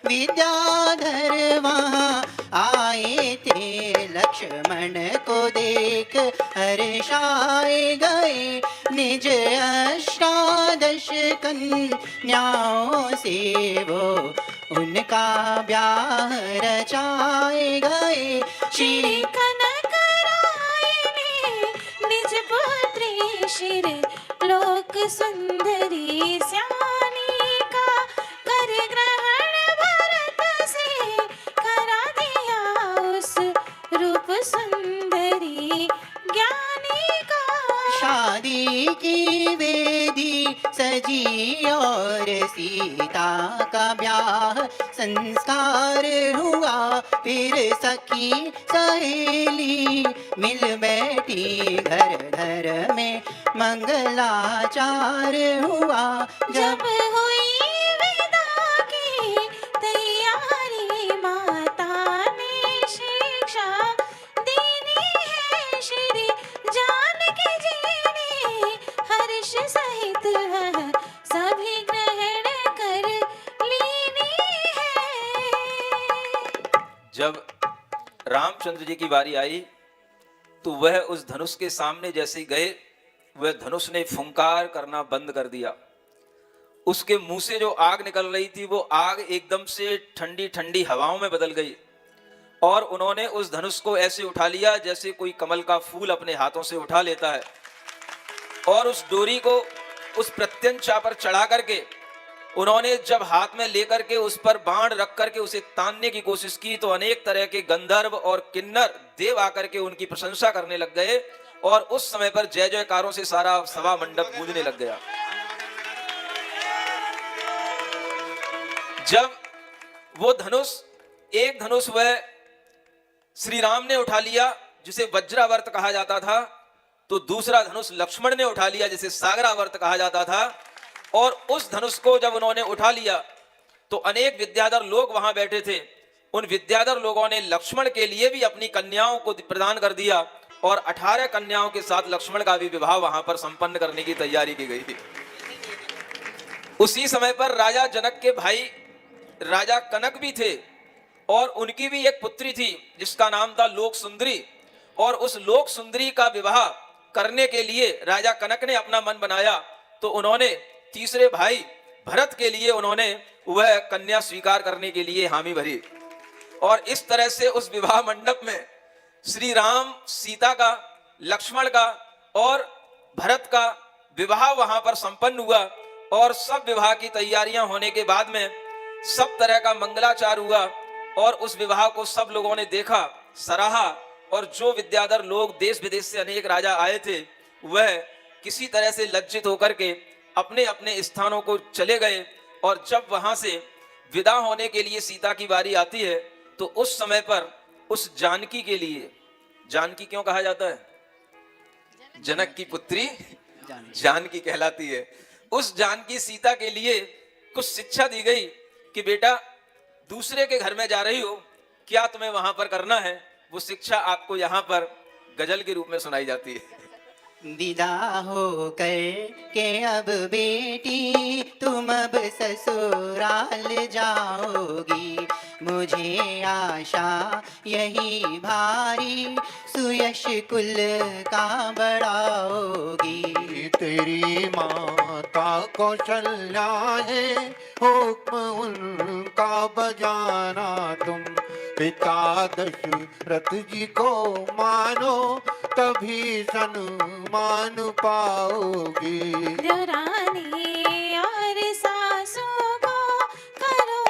विद्याधर वहाँ आए थे, लक्ष्मण को देख हर्षाए गए, निज अष्टादश कन्याओं से वो उनका ब्याह रचाए गए। श्री कनकराय ने निज पुत्री शिर लोक सुंदरी श्यानी का, कर ग्रहण भरत से करा दिया उस रूप सुंदरी ज्ञानी का। शादी की वेदी सजी और सी सीता का ब्याह संस्कार हुआ, फिर सखी सहेली मिल बैठी, घर घर में मंगलाचार हुआ। जब हुई विदा की तैयारी, माता ने शिक्षा देनी है, श्री जानकी जी ने हर्ष सहित वह सभी ग्रहण कर लेनी है। जब रामचंद्र जी की बारी आई तो वह उस धनुष के सामने जैसे ही गए, वह धनुष ने फुंकार करना बंद कर दिया। उसके मुंह से जो आग निकल रही थी वो आग एकदम से ठंडी ठंडी हवाओं में बदल गई, और उन्होंने उस धनुष को ऐसे उठा लिया जैसे कोई कमल का फूल अपने हाथों से उठा लेता है, और उस डोरी को उस प्रत्यंचा पर चढ़ा करके उन्होंने जब हाथ में लेकर के उस पर बाण रख करके उसे तानने की कोशिश की, तो अनेक तरह के गंधर्व और किन्नर देव आकर के उनकी प्रशंसा करने लग गए, और उस समय पर जय जयकारों से सारा सभा मंडप गूंजने लग गया। जब वो धनुष, एक धनुष वह श्री राम ने उठा लिया जिसे वज्रावर्त कहा जाता था, तो दूसरा धनुष लक्ष्मण ने उठा लिया जिसे सागरावर्त कहा जाता था। और उस धनुष को जब उन्होंने उठा लिया तो अनेक विद्याधर लोग वहां बैठे थे, उन विद्याधर लोगों ने लक्ष्मण के लिए भी अपनी कन्याओं को प्रदान कर दिया, और 18 कन्याओं के साथ लक्ष्मण का भी विवाह वहां पर संपन्न करने की तैयारी की गई थी। उसी समय पर राजा जनक के भाई राजा कनक भी थे, और उनकी भी एक पुत्री थी जिसका नाम था लोक सुंदरी, और उस लोक सुंदरी का विवाह करने के लिए राजा कनक ने अपना मन बनाया, तो उन्होंने तीसरे भाई भरत के लिए उन्होंने वह कन्या स्वीकार करने के लिए हामी भरी, और इस तरह से उस विवाह मंडप में श्री राम सीता का, लक्ष्मण का और भरत का विवाह वहां पर संपन्न हुआ। और सब विवाह की तैयारियां होने के बाद में सब तरह का मंगलाचार हुआ, और उस विवाह को सब लोगों ने देखा, सराहा, और जो विद्याधर लोग देश विदेश से अनेक राजा आए थे वह किसी तरह से लज्जित होकर के अपने अपने स्थानों को चले गए। और जब वहां से विदा होने के लिए सीता की बारी आती है तो उस समय पर उस जानकी के लिए, जानकी क्यों कहा जाता है? जनक की पुत्री जानकी कहलाती है। उस जानकी सीता के लिए कुछ शिक्षा दी गई कि बेटा दूसरे के घर में जा रही हो, क्या तुम्हें वहां पर करना है, वो शिक्षा आपको यहाँ पर गजल के रूप में सुनाई जाती है। विदा हो कर के अब बेटी तुम अब ससुराल जाओगी, मुझे आशा यही भारी सुयश कुल का बढ़ाओगी। तेरी माता कौशल्या है, हुक्म उनका बजाना तुम, पिता दशरथ जी को मानो तभी सम्मान पाओगी। रानी और सासू को करो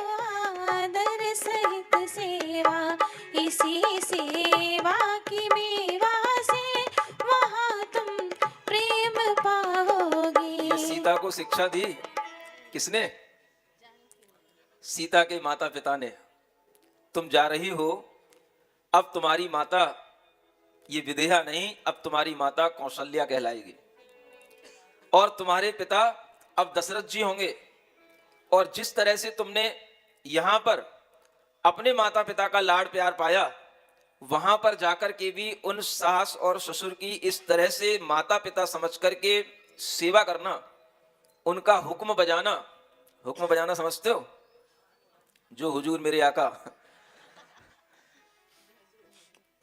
आदर सहित सेवा, इसी सेवा की मेवा से वहाँ तुम प्रेम पाओगे। सीता को शिक्षा दी किसने? सीता के माता पिता ने। तुम जा रही हो, अब तुम्हारी माता ये विदेहा नहीं, अब तुम्हारी माता कौशल्या कहलाएगी, और तुम्हारे पिता अब दशरथ जी होंगे। और जिस तरह से तुमने यहां पर अपने माता पिता का लाड प्यार पाया, वहां पर जाकर के भी उन सास और ससुर की इस तरह से माता पिता समझ करके सेवा करना, उनका हुक्म बजाना। हुक्म बजाना समझते हो? जो हुजूर मेरे आका,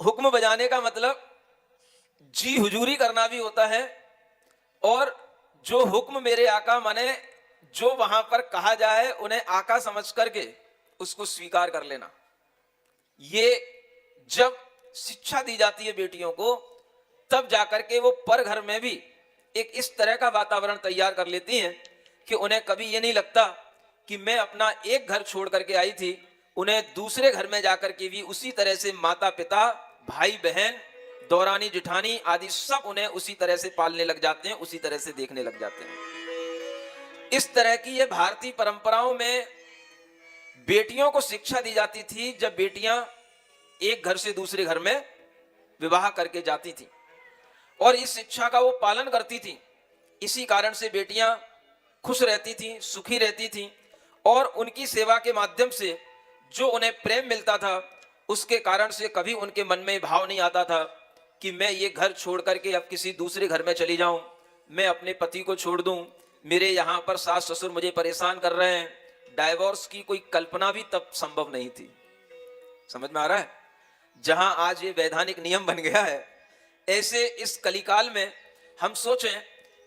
हुक्म बजाने का मतलब जी हुजूरी करना भी होता है, और जो हुक्म मेरे आका माने जो वहां पर कहा जाए उन्हें आका समझ करके उसको स्वीकार कर लेना। ये जब शिक्षा दी जाती है बेटियों को, तब जाकर के वो पर घर में भी एक इस तरह का वातावरण तैयार कर लेती हैं कि उन्हें कभी ये नहीं लगता कि मैं अपना एक घर छोड़ करके आई थी, उन्हें दूसरे घर में जाकर के भी उसी तरह से माता पिता, भाई बहन, दौरानी जिठानी आदि सब उन्हें उसी तरह से पालने लग जाते हैं, उसी तरह से देखने लग जाते हैं। इस तरह की ये भारतीय परंपराओं में बेटियों को शिक्षा दी जाती थी जब बेटियां एक घर से दूसरे घर में विवाह करके जाती थी और इस शिक्षा का वो पालन करती थी। इसी कारण से बेटियां खुश रहती थी, सुखी रहती थी और उनकी सेवा के माध्यम से जो उन्हें प्रेम मिलता था उसके कारण से कभी उनके मन में भाव नहीं आता था कि मैं ये घर छोड़ करके अब किसी दूसरे घर में चली जाऊं, मैं अपने पति को छोड़ दूं, मेरे यहाँ पर सास ससुर मुझे परेशान कर रहे हैं। डाइवोर्स की कोई कल्पना भी तब संभव नहीं थी। समझ में आ रहा है? जहां आज ये वैधानिक नियम बन गया है, ऐसे इस कलिकाल में हम सोचें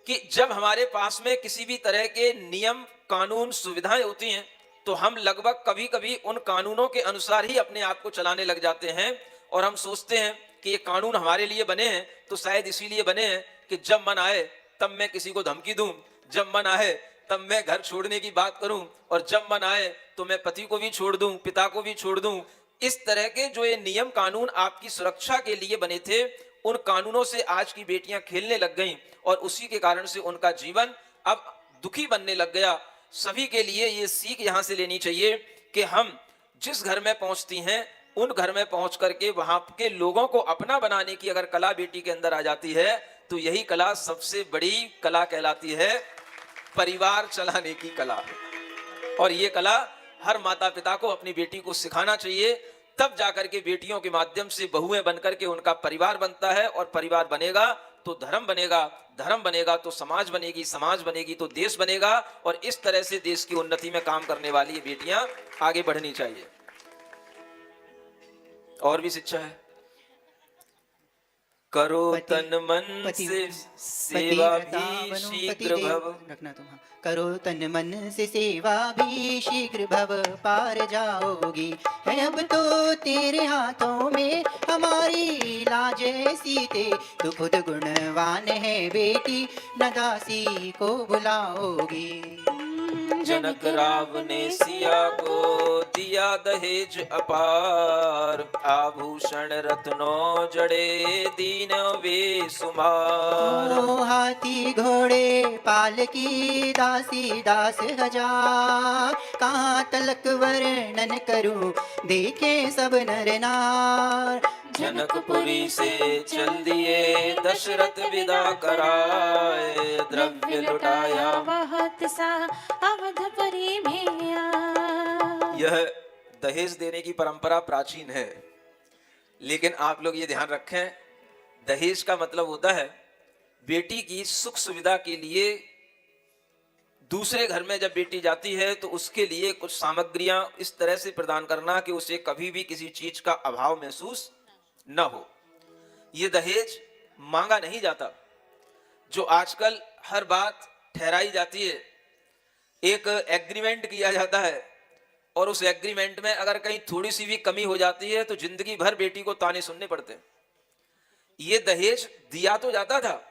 कि जब हमारे पास में किसी भी तरह के नियम, कानून, सुविधाएं होती हैं तो हम लगभग कभी कभी उन कानूनों के अनुसार ही अपने आप को चलाने लग जाते हैं और हम सोचते हैं कि ये कानून हमारे लिए बने हैं तो शायद इसीलिए बने हैं कि जब मन आए तब मैं किसी को धमकी दूं, जब मन आए तब मैं घर छोड़ने की बात करूं और जब मन आए तो मैं पति को भी छोड़ दूं, पिता को भी छोड़ दूं। इस तरह के जो ये नियम कानून आपकी सुरक्षा के लिए बने थे, उन कानूनों से आज की बेटियां खेलने लग गईं और उसी के कारण से उनका जीवन अब दुखी बनने लग गया। सभी के लिए ये सीख यहां से लेनी चाहिए कि हम जिस घर में पहुंचती हैं उन घर में पहुंच करके वहां के लोगों को अपना बनाने की अगर कला बेटी के अंदर आ जाती है तो यही कला सबसे बड़ी कला कहलाती है, परिवार चलाने की कला। और ये कला हर माता पिता को अपनी बेटी को सिखाना चाहिए, तब जाकर के बेटियों के माध्यम से बहुएं बनकर के उनका परिवार बनता है और परिवार बनेगा तो धर्म बनेगा, धर्म बनेगा तो समाज बनेगी, समाज बनेगी तो देश बनेगा और इस तरह से देश की उन्नति में काम करने वाली ये बेटियां आगे बढ़नी चाहिए। और भी शिक्षा है, करो तन मन से सेवा भी शीघ्र भव। रखना तुम, हाँ। करो तन मन से सेवा भी शीघ्र भव पार जाओगी, है अब तो तेरे हाथों में हमारी लाज सीते, तू खुद गुणवान है बेटी न दासी को बुलाओगी। जनक राव ने सिया को दिया दहेज अपार, आभूषण रत्नों जड़े दीन वे सुमार। हाथी घोड़े पालकी दासी दास हजार, कहाँ तलक वर्णन करूं देखे सब नर नार। जनकपुरी से चल दिए दशरथ विदा कराए, द्रव्य लुटाया बहुत सा अवधपुरी में आया। यह दहेज देने की परंपरा प्राचीन है, लेकिन आप लोग ये ध्यान रखें, दहेज का मतलब होता है बेटी की सुख सुविधा के लिए दूसरे घर में जब बेटी जाती है तो उसके लिए कुछ सामग्रियां इस तरह से प्रदान करना कि उसे कभी भी किसी चीज का अभाव महसूस न हो। ये दहेज मांगा नहीं जाता, जो आजकल हर बात ठहराई जाती है, एक एग्रीमेंट किया जाता है और उस एग्रीमेंट में अगर कहीं थोड़ी सी भी कमी हो जाती है तो जिंदगी भर बेटी को ताने सुनने पड़ते हैं। ये दहेज दिया तो जाता था,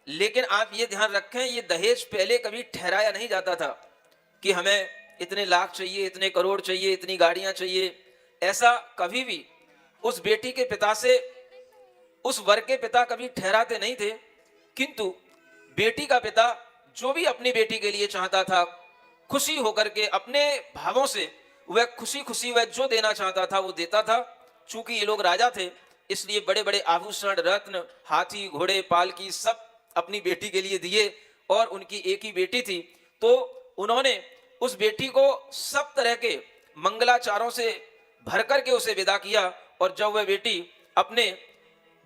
लेकिन आप ये ध्यान रखें, ये दहेज पहले कभी ठहराया नहीं जाता था कि हमें इतने लाख चाहिए, इतने करोड़ चाहिए, इतनी गाड़ियां चाहिए। ऐसा कभी भी उस बेटी के पिता से, उस वर के पिता कभी ठहराते नहीं थे, किंतु बेटी का पिता जो भी अपनी बेटी के लिए चाहता था, खुशी होकर के अपने भावों से वह खुशी खुशी वह जो देना चाहता था वो देता था। चूंकि ये लोग राजा थे इसलिए बड़े बड़े आभूषण, रत्न, हाथी घोड़े, पालकी सब अपनी बेटी के लिए दिए और उनकी एक ही बेटी थी तो उन्होंने उस बेटी को सब तरह के मंगलाचारों से भर करके उसे विदा किया। और जब वह बेटी अपने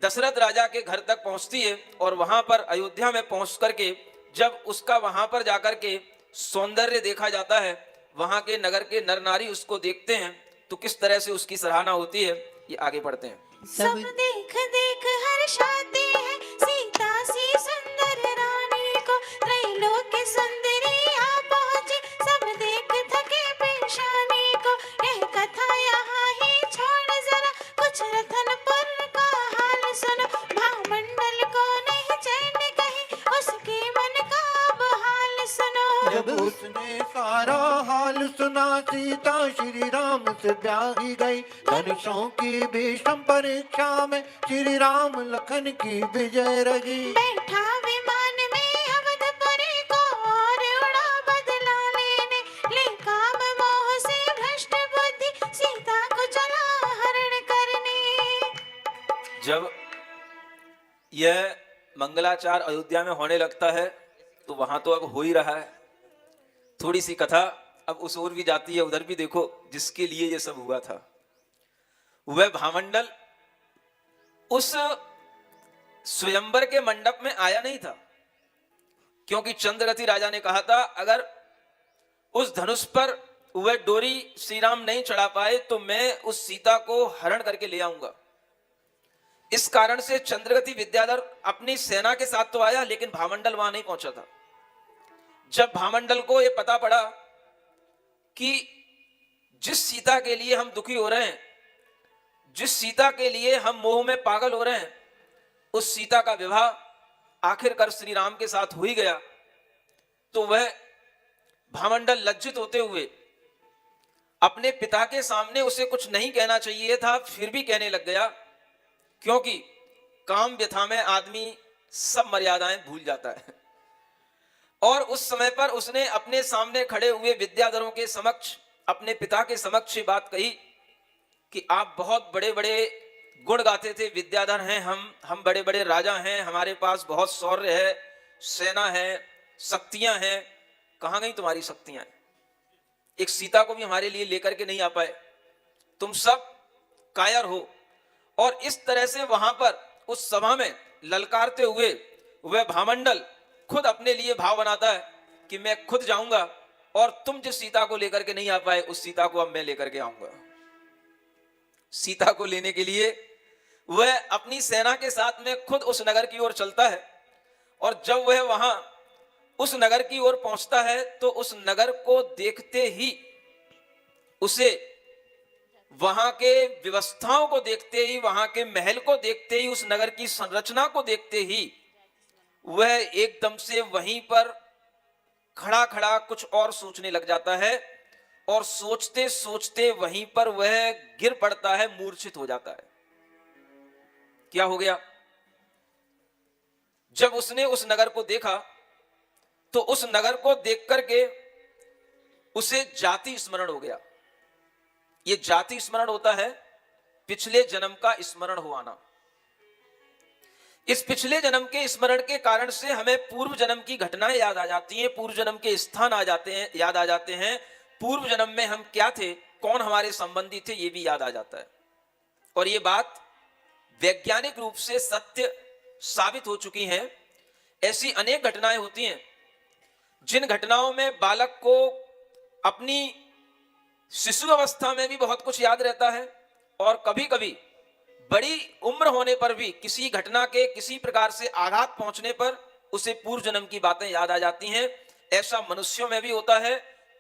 दशरथ राजा के घर तक पहुंचती है और वहां पर अयोध्या में पहुंच करके जब उसका वहां पर जाकर के सौंदर्य देखा जाता है, वहां के नगर के नर नारी उसको देखते हैं तो किस तरह से उसकी सराहना होती है, ये आगे पढ़ते हैं। सब देख देख हर्षाते हैं सीता सी सुंदर रानी को, त्रैलोक्य सुंदरी आ पहुंची सब देख थके पेशानी को। यह कथा यहाँ ही छोड़ जरा कुछ रतनपुर का हाल सुनो, भामंडल को नहीं चैन कहीं उसके मन का अब हाल सुनो। जब उसने सारा हाल सुना सीता श्री राम से ब्याही गई, धनुषों की भीषण परीक्षा में श्री राम लखन की विजय रही। बैठा विमान में अवधपुरी को और उड़ा जब यह मंगलाचार अयोध्या में होने लगता है तो वहां तो अब हो ही रहा है, थोड़ी सी कथा अब उस ओर भी जाती है, उधर भी देखो जिसके लिए ये सब हुआ था। वह भामंडल उस स्वयंवर के मंडप में आया नहीं था, क्योंकि चंद्रगति राजा ने कहा था अगर उस धनुष पर वह डोरी श्री राम नहीं चढ़ा पाए तो मैं उस सीता को हरण करके ले आऊंगा। इस कारण से चंद्रगति विद्याधर अपनी सेना के साथ तो आया, लेकिन भामंडल वहां नहीं पहुंचा था। जब भामंडल को यह पता पड़ा कि जिस सीता के लिए हम दुखी हो रहे हैं, जिस सीता के लिए हम मोह में पागल हो रहे हैं, उस सीता का विवाह आखिरकार श्री राम के साथ हो ही गया, तो वह भामंडल लज्जित होते हुए अपने पिता के सामने उसे कुछ नहीं कहना चाहिए था, फिर भी कहने लग गया, क्योंकि काम व्यथा में आदमी सब मर्यादाएं भूल जाता है। और उस समय पर उसने अपने सामने खड़े हुए विद्याधरों के समक्ष, अपने पिता के समक्ष ये बात कही कि आप बहुत बड़े बड़े गुण गाते थे, विद्याधर हैं हम बड़े बड़े राजा हैं, हमारे पास बहुत शौर्य है, सेना है, शक्तियां हैं, कहां गई तुम्हारी शक्तियां? एक सीता को भी हमारे लिए लेकर के नहीं आ पाए, तुम सब कायर हो। और इस तरह से वहां पर उस सभा में ललकारते हुए वह भामंडल खुद अपने लिए भाव बनाता है कि मैं खुद जाऊंगा और तुम जिस सीता को लेकर के नहीं आ पाए उस सीता को अब मैं लेकर के आऊंगा। सीता को लेने के लिए वह अपनी सेना के साथ में खुद उस नगर की ओर चलता है, और जब वह वहां उस नगर की ओर पहुंचता है तो उस नगर को देखते ही, उसे वहां के व्यवस्थाओं को देखते ही, वहां के महल को देखते ही, उस नगर की संरचना को देखते ही वह एकदम से वहीं पर खड़ा खड़ा कुछ और सोचने लग जाता है, और सोचते सोचते वहीं पर वह गिर पड़ता है, मूर्छित हो जाता है। क्या हो गया? जब उसने उस नगर को देखा तो उस नगर को देख करके उसे जाति स्मरण हो गया। ये जाति स्मरण होता है पिछले जन्म का स्मरण हो आना। इस पिछले जन्म के स्मरण के कारण से हमें पूर्व जन्म की घटनाएं याद आ जाती हैं, पूर्व जन्म के स्थान याद आ जाते हैं, पूर्व जन्म में हम क्या थे, कौन हमारे संबंधी थे, ये भी याद आ जाता है। और ये बात वैज्ञानिक रूप से सत्य साबित हो चुकी है। ऐसी अनेक घटनाएं होती हैं जिन घटनाओं में बालक को अपनी शिशु अवस्था में भी बहुत कुछ याद रहता है, और कभी कभी बड़ी उम्र होने पर भी किसी घटना के किसी प्रकार से आघात पहुंचने पर उसे पूर्व जन्म की बातें याद आ जाती हैं। ऐसा मनुष्यों में भी होता है,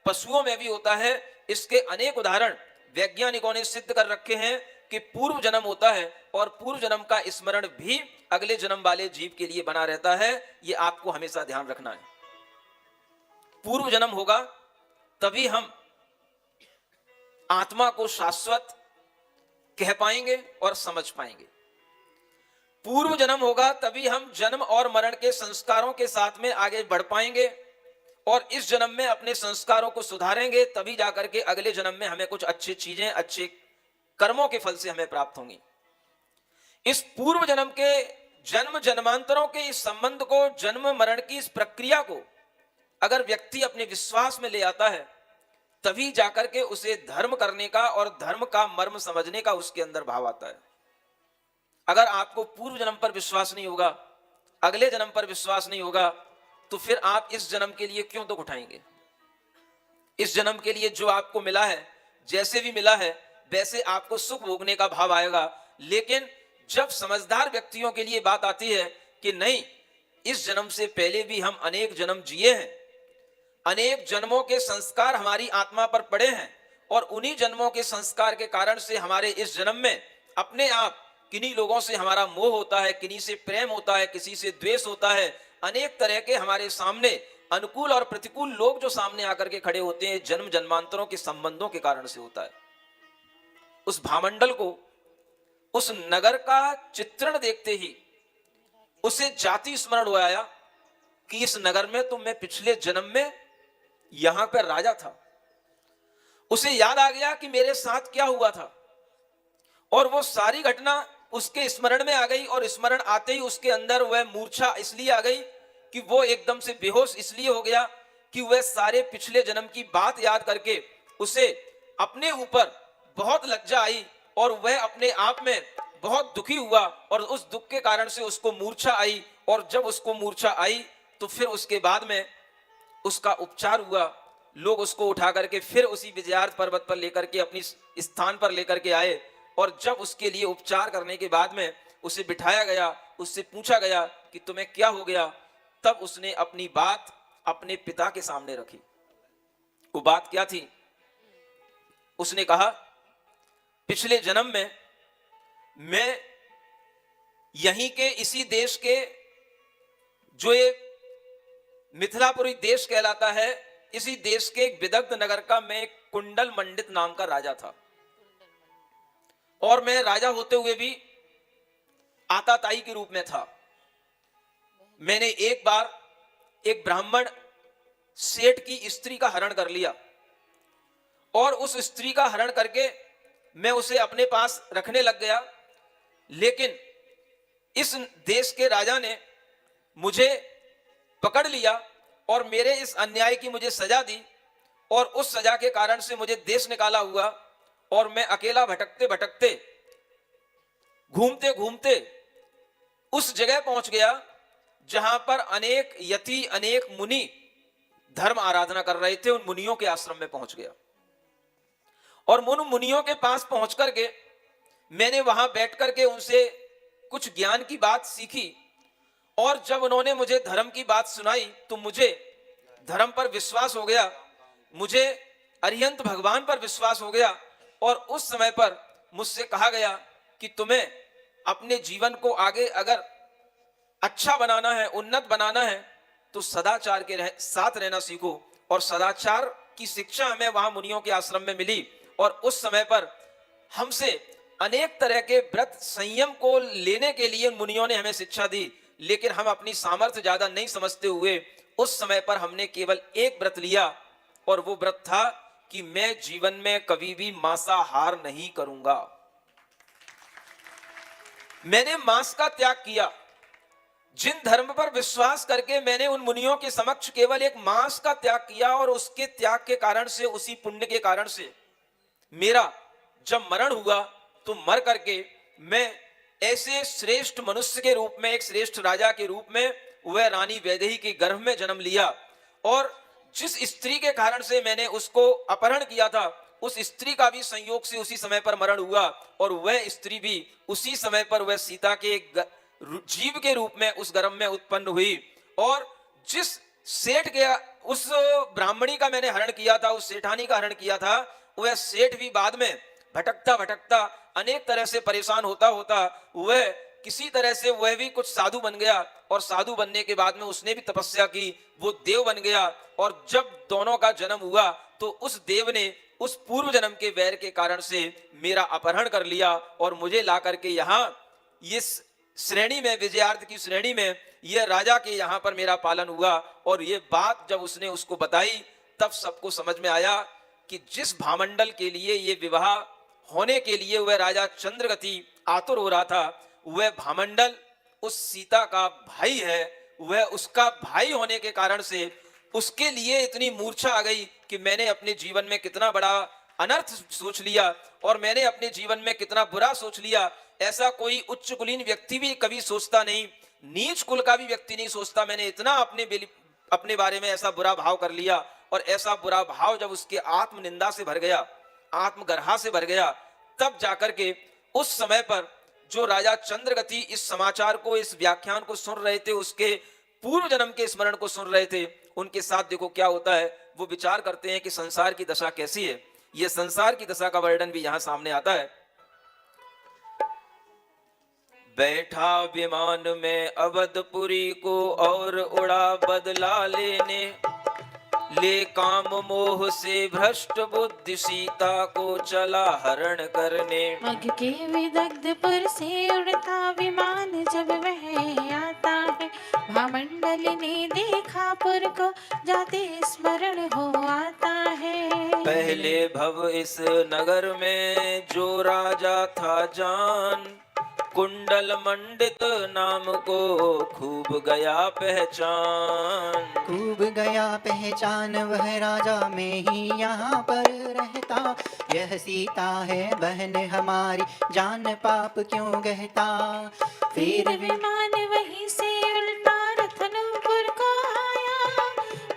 पशुओं में भी होता है। इसके अनेक उदाहरण वैज्ञानिकों ने सिद्ध कर रखे हैं कि पूर्व जन्म होता है, और पूर्व जन्म का स्मरण भी अगले जन्म वाले जीव के लिए बना रहता है। ये आपको हमेशा ध्यान रखना है। पूर्व जन्म होगा तभी हम आत्मा को शाश्वत कह पाएंगे और समझ पाएंगे। पूर्व जन्म होगा तभी हम जन्म और मरण के संस्कारों के साथ में आगे बढ़ पाएंगे, और इस जन्म में अपने संस्कारों को सुधारेंगे, तभी जाकर के अगले जन्म में हमें कुछ अच्छी चीजें, अच्छे कर्मों के फल से हमें प्राप्त होंगी। इस पूर्व जन्म के जन्म जन्मांतरों के इस संबंध को, जन्म मरण की इस प्रक्रिया को अगर व्यक्ति अपने विश्वास में ले आता है, तभी जाकर के उसे धर्म करने का और धर्म का मर्म समझने का उसके अंदर भाव आता है। अगर आपको पूर्व जन्म पर विश्वास नहीं होगा, अगले जन्म पर विश्वास नहीं होगा, तो फिर आप इस जन्म के लिए क्यों दुख उठाएंगे? इस जन्म के लिए जो आपको मिला है, जैसे भी मिला है वैसे आपको सुख भोगने का भाव आएगा। लेकिन जब समझदार व्यक्तियों के लिए बात आती है कि नहीं, इस जन्म से पहले भी हम अनेक जन्म जिए हैं, अनेक जन्मों के संस्कार हमारी आत्मा पर पड़े हैं, और उन्हीं जन्मों के संस्कार के कारण से हमारे इस जन्म में अपने आप किन्हीं लोगों से हमारा मोह होता है, किन्हीं से प्रेम होता है, किसी से द्वेष होता है। अनेक तरह के हमारे सामने अनुकूल और प्रतिकूल लोग जो सामने आकर के खड़े होते हैं, जन्म जन्मांतरों के संबंधों के कारण से होता है। उस भामंडल को, उस नगर का चित्रण देखते ही उसे जाति स्मरण हो आया कि इस नगर में तो मैं पिछले जन्म में यहां पर राजा था। उसे याद आ गया कि मेरे साथ क्या हुआ था, और वो सारी घटना उसके स्मरण में आ गई, और स्मरण आते ही उसके अंदर वह मूर्छा इसलिए आ गई कि वो एकदम से बेहोश इसलिए हो गया कि वह सारे पिछले जन्म की बात याद करके उसे अपने ऊपर बहुत लज्जा आई, और वह अपने आप में बहुत दुखी हुआ, और उस दुख के कारण से उसको मूर्छा आई। और जब उसको मूर्छा आई तो फिर उसके बाद में उसका उपचार हुआ। लोग उसको उठा करके फिर उसी विजयार्थ पर्वत पर लेकर के अपनी स्थान पर लेकर के आए, और जब उसके लिए उपचार करने के बाद में उसे बिठाया गया, उससे पूछा गया कि तुम्हें क्या हो गया, तब उसने अपनी बात अपने पिता के सामने रखी। वो बात क्या थी? उसने कहा, पिछले जन्म में मैं यहीं के इसी देश के, जो ये मिथिलापुरी देश कहलाता है, इसी देश के एक विदग्ध नगर का मैं एक कुंडल मंडित नाम का राजा था। और मैं राजा होते हुए भी आताताई के रूप में था। मैंने एक बार एक ब्राह्मण सेठ की स्त्री का हरण कर लिया, और उस स्त्री का हरण करके मैं उसे अपने पास रखने लग गया। लेकिन इस देश के राजा ने मुझे पकड़ लिया और मेरे इस अन्याय की मुझे सजा दी, और उस सजा के कारण से मुझे देश निकाला हुआ, और मैं अकेला भटकते भटकते, घूमते घूमते उस जगह पहुंच गया जहां पर अनेक यति, अनेक मुनि धर्म आराधना कर रहे थे। उन मुनियों के आश्रम में पहुंच गया, और उन मुनियों के पास पहुंच करके मैंने वहां बैठ करके उनसे कुछ ज्ञान की बात सीखी। और जब उन्होंने मुझे धर्म की बात सुनाई तो मुझे धर्म पर विश्वास हो गया, मुझे अरिहंत भगवान पर विश्वास हो गया। और उस समय पर मुझसे कहा गया कि तुम्हें अपने जीवन को आगे अगर अच्छा बनाना है, उन्नत बनाना है, तो सदाचार के साथ रहना सीखो। और सदाचार की शिक्षा हमें वहां मुनियों के आश्रम में मिली, और उस समय पर हमसे अनेक तरह के व्रत संयम को लेने के लिए मुनियों ने हमें शिक्षा दी। लेकिन हम अपनी सामर्थ्य ज्यादा नहीं समझते हुए उस समय पर हमने केवल एक व्रत लिया, और वो व्रत था कि मैं जीवन में कभी भी मांसाहार नहीं करूंगा। मैंने मांस का त्याग किया। जिन धर्म पर विश्वास करके मैंने उन मुनियों के समक्ष केवल एक मांस का त्याग किया, और उसके त्याग के कारण से, उसी पुण्य के कारण से मेरा जब मरण हुआ तो मर करके मैं ऐसे श्रेष्ठ मनुष्य के रूप में, एक श्रेष्ठ राजा के रूप में, वह रानी वैदेही के गर्भ में जन्म लिया। और जिस स्त्री के कारण से मैंने उसको अपहरण किया था, उस स्त्री का भी संयोग से उसी समय पर मरण हुआ, और वह स्त्री भी उसी समय पर वह सीता के जीव के रूप में उस गर्भ में उत्पन्न हुई। और जिस सेठ के, उस ब्राह्मणी का मैंने हरण किया था, उस सेठानी का हरण किया था, वह सेठ भी बाद में भटकता भटकता, अनेक तरह से परेशान होता होता वह किसी तरह से वह भी कुछ साधु बन गया, और साधु बनने के बाद में उसने भी तपस्या की, वो देव बन गया। और जब दोनों का जन्म हुआ तो उस देव ने उस पूर्व जन्म के वैर के कारण से मेरा अपहरण कर लिया, और मुझे ला करके यहाँ इस श्रेणी में, विजयार्थ की श्रेणी में, यह राजा के यहाँ पर मेरा पालन हुआ। और ये बात जब उसने उसको बताई तब सबको समझ में आया कि जिस भामंडल के लिए ये विवाह होने के लिए वह राजा चंद्रगति आतुर हो रहा था, वह भामंडल उस सीता का भाई है। वह उसका भाई होने के कारण से उसके लिए इतनी मूर्छा आ गई कि मैंने अपने जीवन में कितना बड़ा अनर्थ सोच लिया, और मैंने अपने जीवन में कितना बुरा सोच लिया। ऐसा कोई उच्च कुलीन व्यक्ति भी कभी सोचता नहीं, नीच कुल का भी व्यक्ति नहीं सोचता। मैंने इतना अपने बारे में ऐसा बुरा भाव कर लिया, और ऐसा बुरा भाव जब उसके आत्म निंदा से भर गया, आत्मगर्हा से भर गया, तब जाकर के उस समय पर जो राजा चंद्रगति इस समाचार को, इस व्याख्यान को सुन रहे थे, उसके पूर्व जन्म के स्मरण को सुन रहे थे, उनके साथ देखो क्या होता है। वो विचार करते हैं कि संसार की दशा कैसी है। ये संसार की दशा का वर्णन भी यहां सामने आता है। बैठा विमान में अवधपुरी को, और उड़ा बदला लेने, ले काम मोह से भ्रष्ट बुद्धि, सीता को चला हरण करने। मग के विदग्धपुर से उड़ता विमान जब वह आता है, भामंडल ने देखा पुर को, जाते स्मरण हो आता है। पहले भव इस नगर में जो राजा था जान, कुंडल मंडित नाम को खूब गया पहचान। खूब गया पहचान वह राजा में ही यहाँ पर रहता। यह सीता है बहन हमारी, जान पाप क्यों गहता। वीर फिर भी विमान वहीं से उल्टा रतनपुर को आया,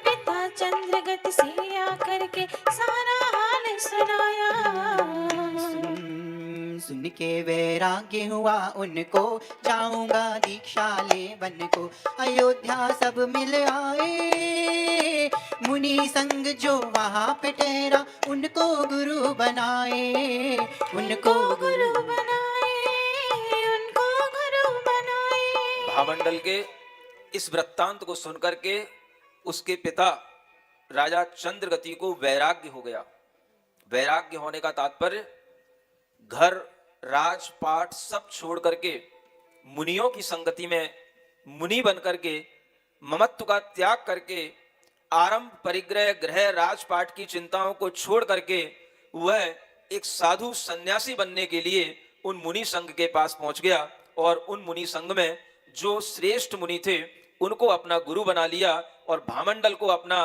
पिता चंद्रगत से आकर के सारा हाल सुनाया। सुन के वैराग्य हुआ उनको, जाऊंगा दीक्षा ले वन को। अयोध्या सब मिल आए, मुनि संग जो वहाँ पे ठहरा, उनको गुरु बनाए। उनको गुरु बनाए, उनको गुरु बनाए। भामंडल के इस वृत्तांत को सुनकर के उसके पिता राजा चंद्रगति को वैराग्य हो गया। वैराग्य होने का तात्पर्य घर राजपाट सब छोड़ करके मुनियों की संगति में मुनि बन करके ममत्व का त्याग करके आरंभ परिग्रह गृह राजपाट की चिंताओं को छोड़ करके वह एक साधु सन्यासी बनने के लिए उन मुनि संघ के पास पहुंच गया और उन मुनि संघ में जो श्रेष्ठ मुनि थे उनको अपना गुरु बना लिया और भामंडल को अपना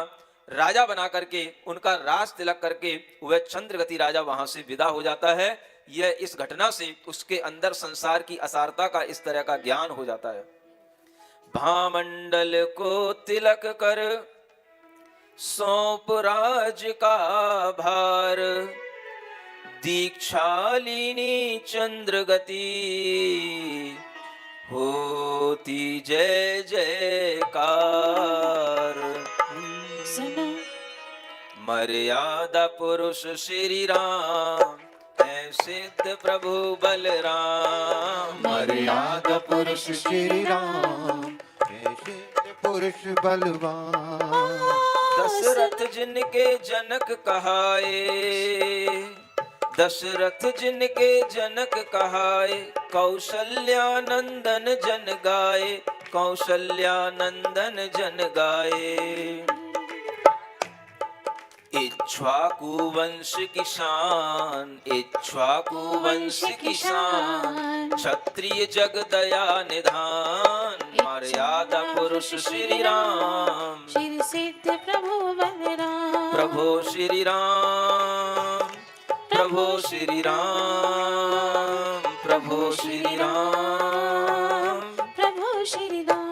राजा बना करके उनका राज तिलक करके वह चंद्रगति राजा वहां से विदा हो जाता है। यह इस घटना से उसके अंदर संसार की असारता का इस तरह का ज्ञान हो जाता है। भामंडल को तिलक कर सौंप राज का भार, दीक्षालिनी चंद्रगति होती जय जयकार। सुनो मर्यादा पुरुष श्री राम है सिद्ध प्रभु बलराम। मर्यादा पुरुष श्री राम, हे सिद्ध पुरुष बलवान। दशरथ जिनके जनक कहाए, दशरथ जिनके जनक कहाए, कौशल्यानंदन जन गाए, कौशल्यानंदन जन गाए। इक्ष्वाकु वंश की शान, इक्ष्वाकु वंश की शान, क्षत्रिय जग दया निधान। मर्यादा पुरुष श्री राम, श्री सिद्ध प्रभु बलराम। प्रभु श्री राम, प्रभु श्री राम, प्रभु श्री राम, प्रभु श्री राम।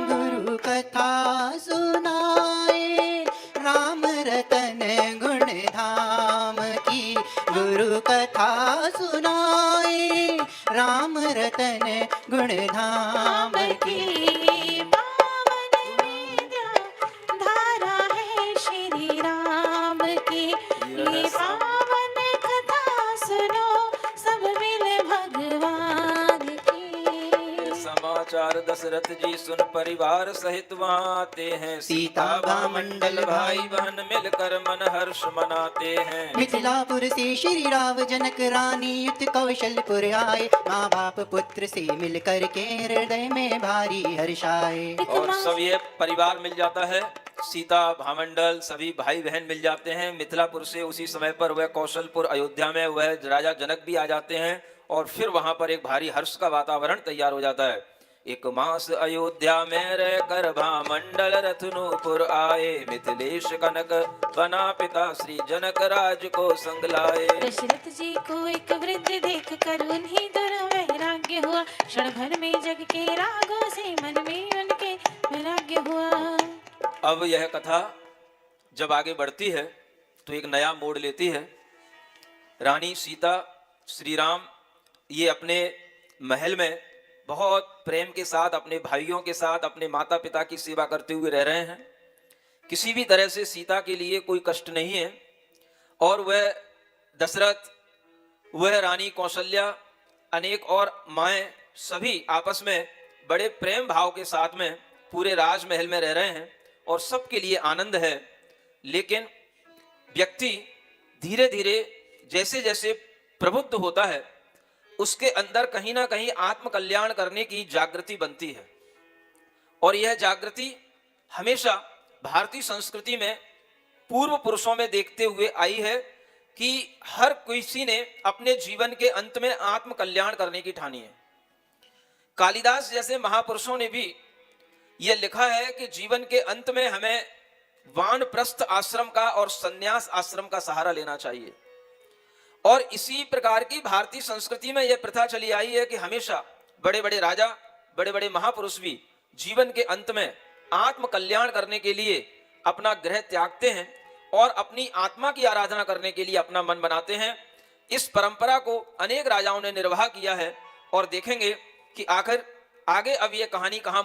गुरु कथा सुनाए, राम रतन गुण धाम की। गुरु कथा सुनाए, राम रतन गुण धाम की। पावन विद्या धारा है श्री राम की। ये पावन कथा सुनो सब मिल भगवान की। समाचार दशरथ जी सुन परिवार सहित वहाँ आते हैं। सीता भामंडल भाई बहन मिलकर मन हर्ष मनाते हैं। मिथिलापुर से श्री राव जनक रानी युत कौशलपुर आए। माँ बाप पुत्र से मिल कर के हृदय में भारी हर्ष आए। और सब ये परिवार मिल जाता है, सीता भामंडल सभी भाई बहन मिल जाते हैं मिथिलापुर से। उसी समय पर वह कौशलपुर अयोध्या में वह राजा जनक भी आ जाते हैं और फिर वहां पर एक भारी हर्ष का वातावरण तैयार हो जाता है। एक मास अयोध्या में रहकर भामंडल रत्नपुर आए। मिथिलेश कनक बना पिता श्री जनक राज को संग लाए। दशरथ जी को एक वृद्ध देख कर उन्हीं दोनों वैराग्य हुआ। क्षण भर में जग के रागों से मन में उनके वैराग्य हुआ। अब यह कथा जब आगे बढ़ती है तो एक नया मोड़ लेती है। रानी सीता श्री राम ये अपने महल में बहुत प्रेम के साथ अपने भाइयों के साथ अपने माता पिता की सेवा करते हुए रह रहे हैं। किसी भी तरह से सीता के लिए कोई कष्ट नहीं है। और वह दशरथ, वह रानी कौशल्या, अनेक और माएँ सभी आपस में बड़े प्रेम भाव के साथ में पूरे राजमहल में रह रहे हैं और सबके लिए आनंद है। लेकिन व्यक्ति धीरे धीरे जैसे जैसे प्रबुद्ध होता है उसके अंदर कहीं ना कहीं आत्म कल्याण करने की जागृति बनती है। और यह जागृति हमेशा भारतीय संस्कृति में पूर्व पुरुषों में देखते हुए आई है कि हर किसी ने अपने जीवन के अंत में आत्म कल्याण करने की ठानी है। कालिदास जैसे महापुरुषों ने भी यह लिखा है कि जीवन के अंत में हमें वानप्रस्थ आश्रम का और संन्यास आश्रम का सहारा लेना चाहिए। और इसी प्रकार की भारतीय संस्कृति में यह प्रथा चली आई है कि हमेशा बड़े बड़े राजा, बड़े बड़े महापुरुष भी जीवन के अंत में आत्म कल्याण करने के लिए अपना गृह त्यागते हैं और अपनी आत्मा की आराधना करने के लिए अपना मन बनाते हैं। इस परंपरा को अनेक राजाओं ने निर्वाह किया है और देखेंगे कि आखिर आगे अब यह कहानी कहां